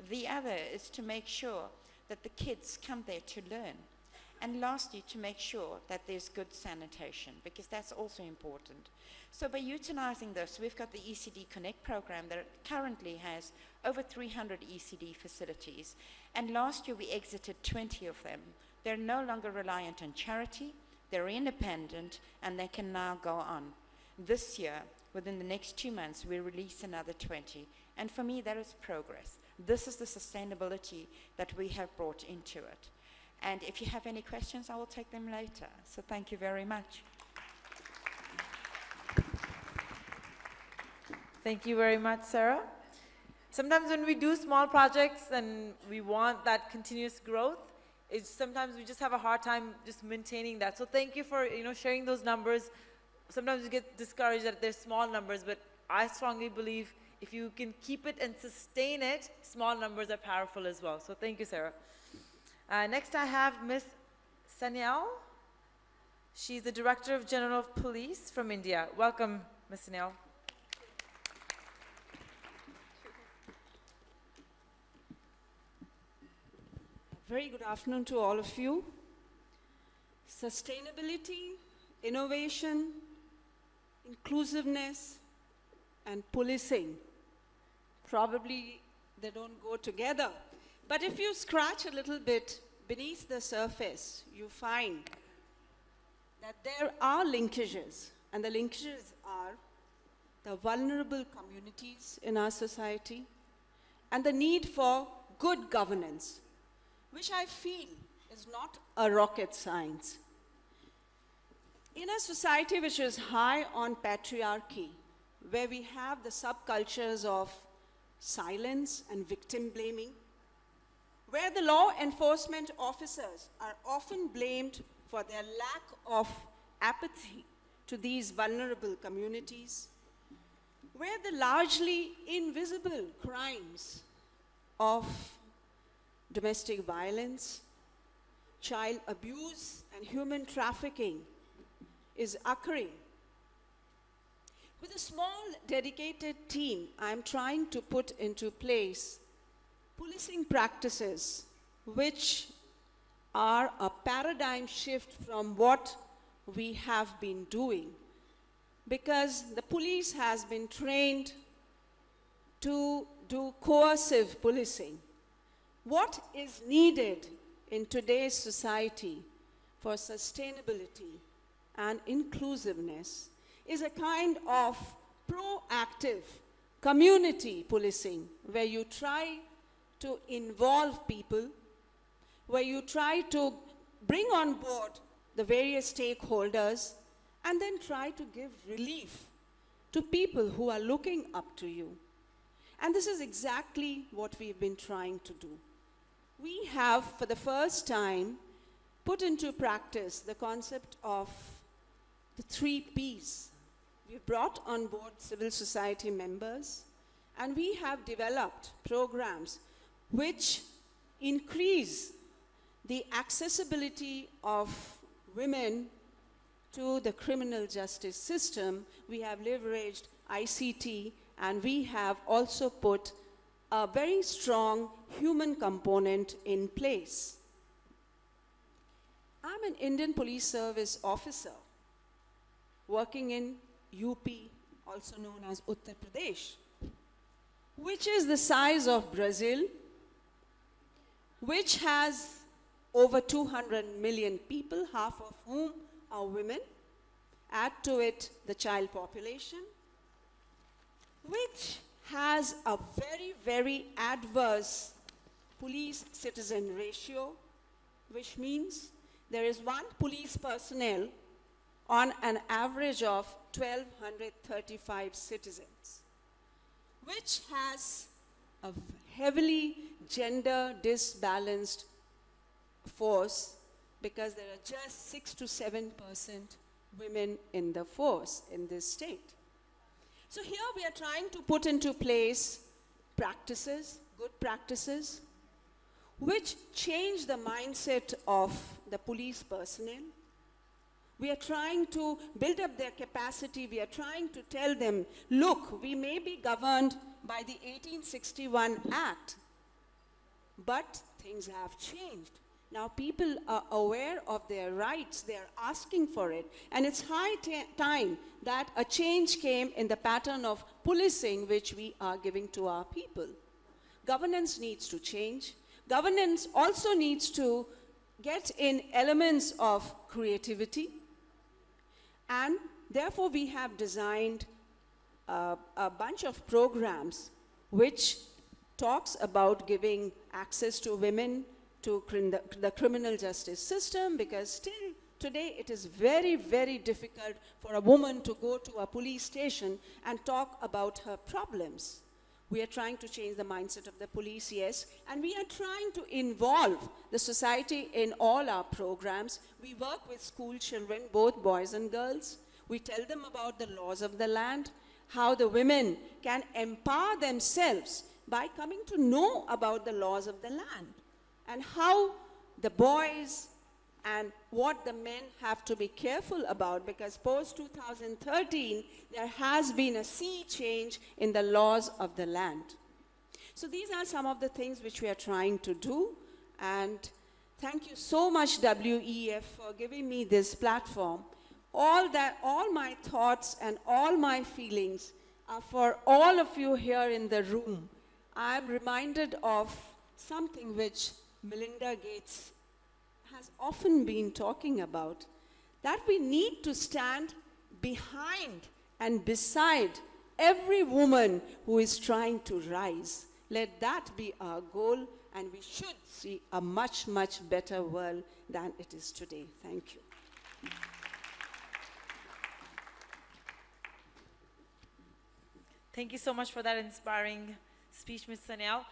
The other is to make sure that the kids come there to learn. And lastly, to make sure that there's good sanitation, because that's also important. So by utilizing this, we've got the ECD Connect program that currently has over 300 ECD facilities. And last year we exited 20 of them. They're no longer reliant on charity, they're independent, and they can now go on. This year, within the next 2 months, we release another 20. And for me, that is progress. This is the sustainability that we have brought into it. And if you have any questions, I will take them later. So thank you very much. Thank you very much, Sarah. Sometimes when we do small projects and we want that continuous growth, sometimes we just have a hard time just maintaining that. So thank you for sharing those numbers. Sometimes we get discouraged that they're small numbers, but I strongly believe if you can keep it and sustain it, small numbers are powerful as well. So thank you, Sarah. Next I have Ms. Nehaal. She's the Director of General of Police from India. Welcome, Ms. Nehaal. Very good afternoon to all of you. Sustainability, innovation, inclusiveness, and policing. Probably they don't go together. But if you scratch a little bit beneath the surface, you find that there are linkages. And the linkages are the vulnerable communities in our society and the need for good governance, which I feel is not a rocket science. In a society which is high on patriarchy, where we have the subcultures of silence and victim blaming, where the law enforcement officers are often blamed for their lack of apathy to these vulnerable communities, where the largely invisible crimes of domestic violence, child abuse, and human trafficking is occurring. With a small dedicated team, I'm trying to put into place policing practices which are a paradigm shift from what we have been doing, because the police has been trained to do coercive policing. What is needed in today's society for sustainability and inclusiveness is a kind of proactive community policing, where you try to involve people, where you try to bring on board the various stakeholders, and then try to give relief to people who are looking up to you. And this is exactly what we've been trying to do. We have, for the first time, put into practice the concept of the 3 Ps. We brought on board civil society members, and we have developed programs which increase the accessibility of women to the criminal justice system. We have leveraged ICT, and we have also put a very strong human component in place. I'm I'm an Indian Police Service officer working in UP, also known as Uttar Pradesh, which is the size of Brazil, which has over 200 million people, half of whom are women. Add to it the child population, which has a very, very adverse police-citizen ratio, which means there is one police personnel on an average of 1,235 citizens, which has a heavily gender disbalanced force because there are just 6 to 7% women in the force in this state. So here we are trying to put into place practices, good practices, which change the mindset of the police personnel. We are trying to build up their capacity. We are trying to tell them, look, we may be governed by the 1861 Act, but things have changed. Now people are aware of their rights. They are asking for it. And it's high time that a change came in the pattern of policing which we are giving to our people. Governance needs to change. Governance also needs to get in elements of creativity. And therefore we have designed a bunch of programs which talks about giving access to women to the criminal justice system, because still today it is very, very difficult for a woman to go to a police station and talk about her problems. We are trying to change the mindset of the police, yes, and we are trying to involve the society in all our programs. We work with school children, both boys and girls. We tell them about the laws of the land, how the women can empower themselves by coming to know about the laws of the land, and how the boys and what the men have to be careful about, because post-2013, there has been a sea change in the laws of the land. So these are some of the things which we are trying to do, and thank you so much, WEF, for giving me this platform. All my thoughts and all my feelings are for all of you here in the room. I'm reminded of something which Melinda Gates has often been talking about, that we need to stand behind and beside every woman who is trying to rise. Let that be our goal, and we should see a much, much better world than it is today. Thank you. Thank you so much for that inspiring speech, Ms. Nehaal.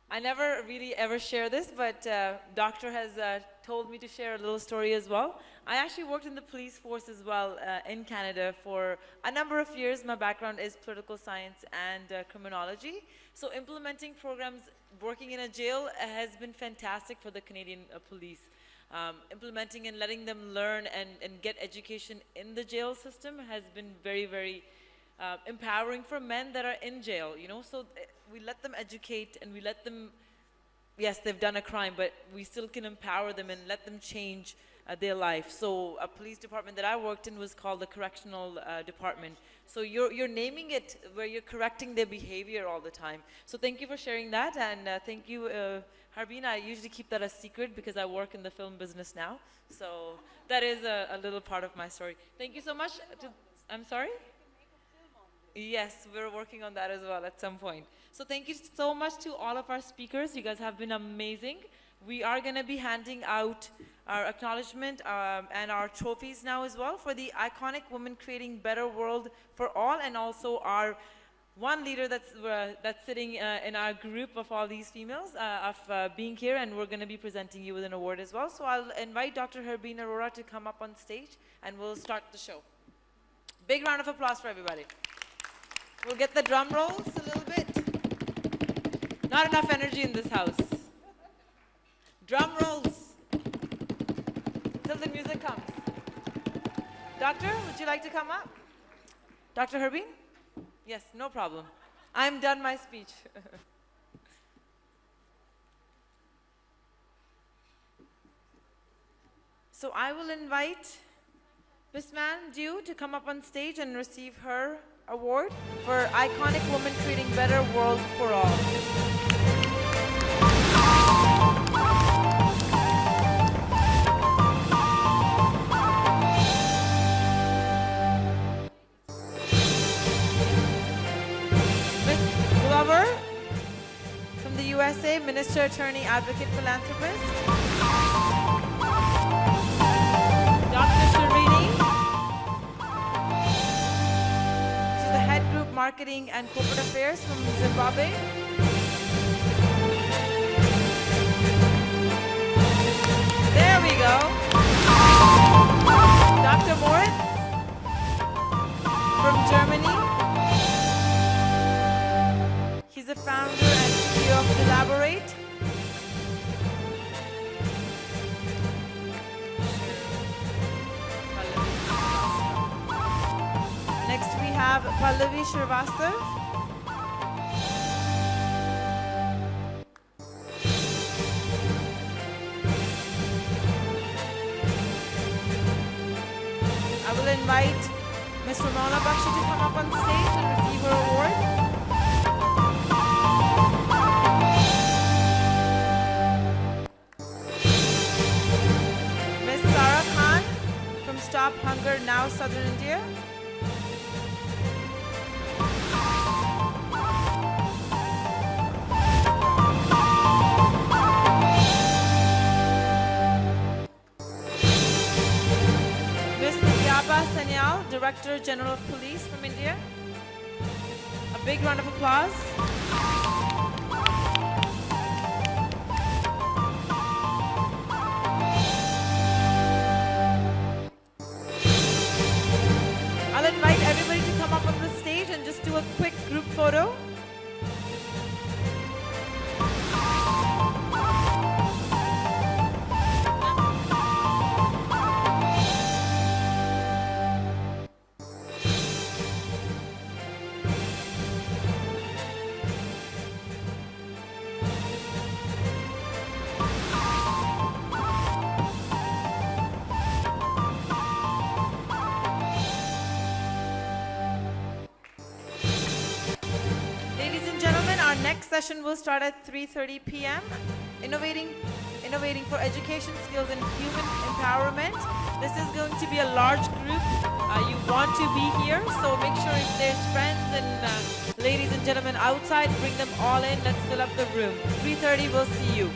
I never really ever share this, but Doctor has told me to share a little story as well. I actually worked in the police force as well in Canada for a number of years. My background is political science and criminology. So implementing programs, working in a jail has been fantastic for the Canadian police. Implementing and letting them learn and get education in the jail system has been very, very empowering for men that are in jail, you know. So we let them educate and we let them, yes, they've done a crime, but we still can empower them and let them change their life. So a police department that I worked in was called the correctional department. So you're naming it where you're correcting their behavior all the time. So thank you for sharing that, and thank you, Harbeen. I usually keep that a secret because I work in the film business now. So that is a little part of my story. Thank you so much. I'm sorry? Yes, we're working on that as well at some point. So thank you so much to all of our speakers. You guys have been amazing. We are going to be handing out our acknowledgement and our trophies now as well for the iconic women creating better world for all, and also our one leader that's sitting in our group of all these females of being here, and we're going to be presenting you with an award as well. So I'll invite Dr. Harbeen Arora to come up on stage and we'll start the show. Big round of applause for everybody. We'll get the drum rolls a little bit. Not enough energy in this house. Drum rolls. Till the music comes. Doctor, would you like to come up? Dr. Harbeen? Yes, no problem. I'm done my speech. So I will invite Bisman Dew to come up on stage and receive her award for Iconic Woman Creating Better World for All. From the USA, Minister, Attorney, Advocate, Philanthropist. Dr. Sharini. She's the Head Group Marketing and Corporate Affairs from Zimbabwe. There we go. Dr. Moritz from Germany. He's the founder and CEO of Collaborate. Next we have Pallavi Srivastav. I will invite Ms. Ramona Bakshi to come up on stage and receive her award. Stop Hunger Now, Southern India. Ms. Yaba Sanyal, Director General of Police from India. A big round of applause. Up on the stage and just do a quick group photo. Session will start at 3:30 p.m. Innovating for education, skills, and human empowerment. This is going to be a large group. You want to be here, so make sure if there's friends and ladies and gentlemen outside, bring them all in. Let's fill up the room. 3:30, we'll see you.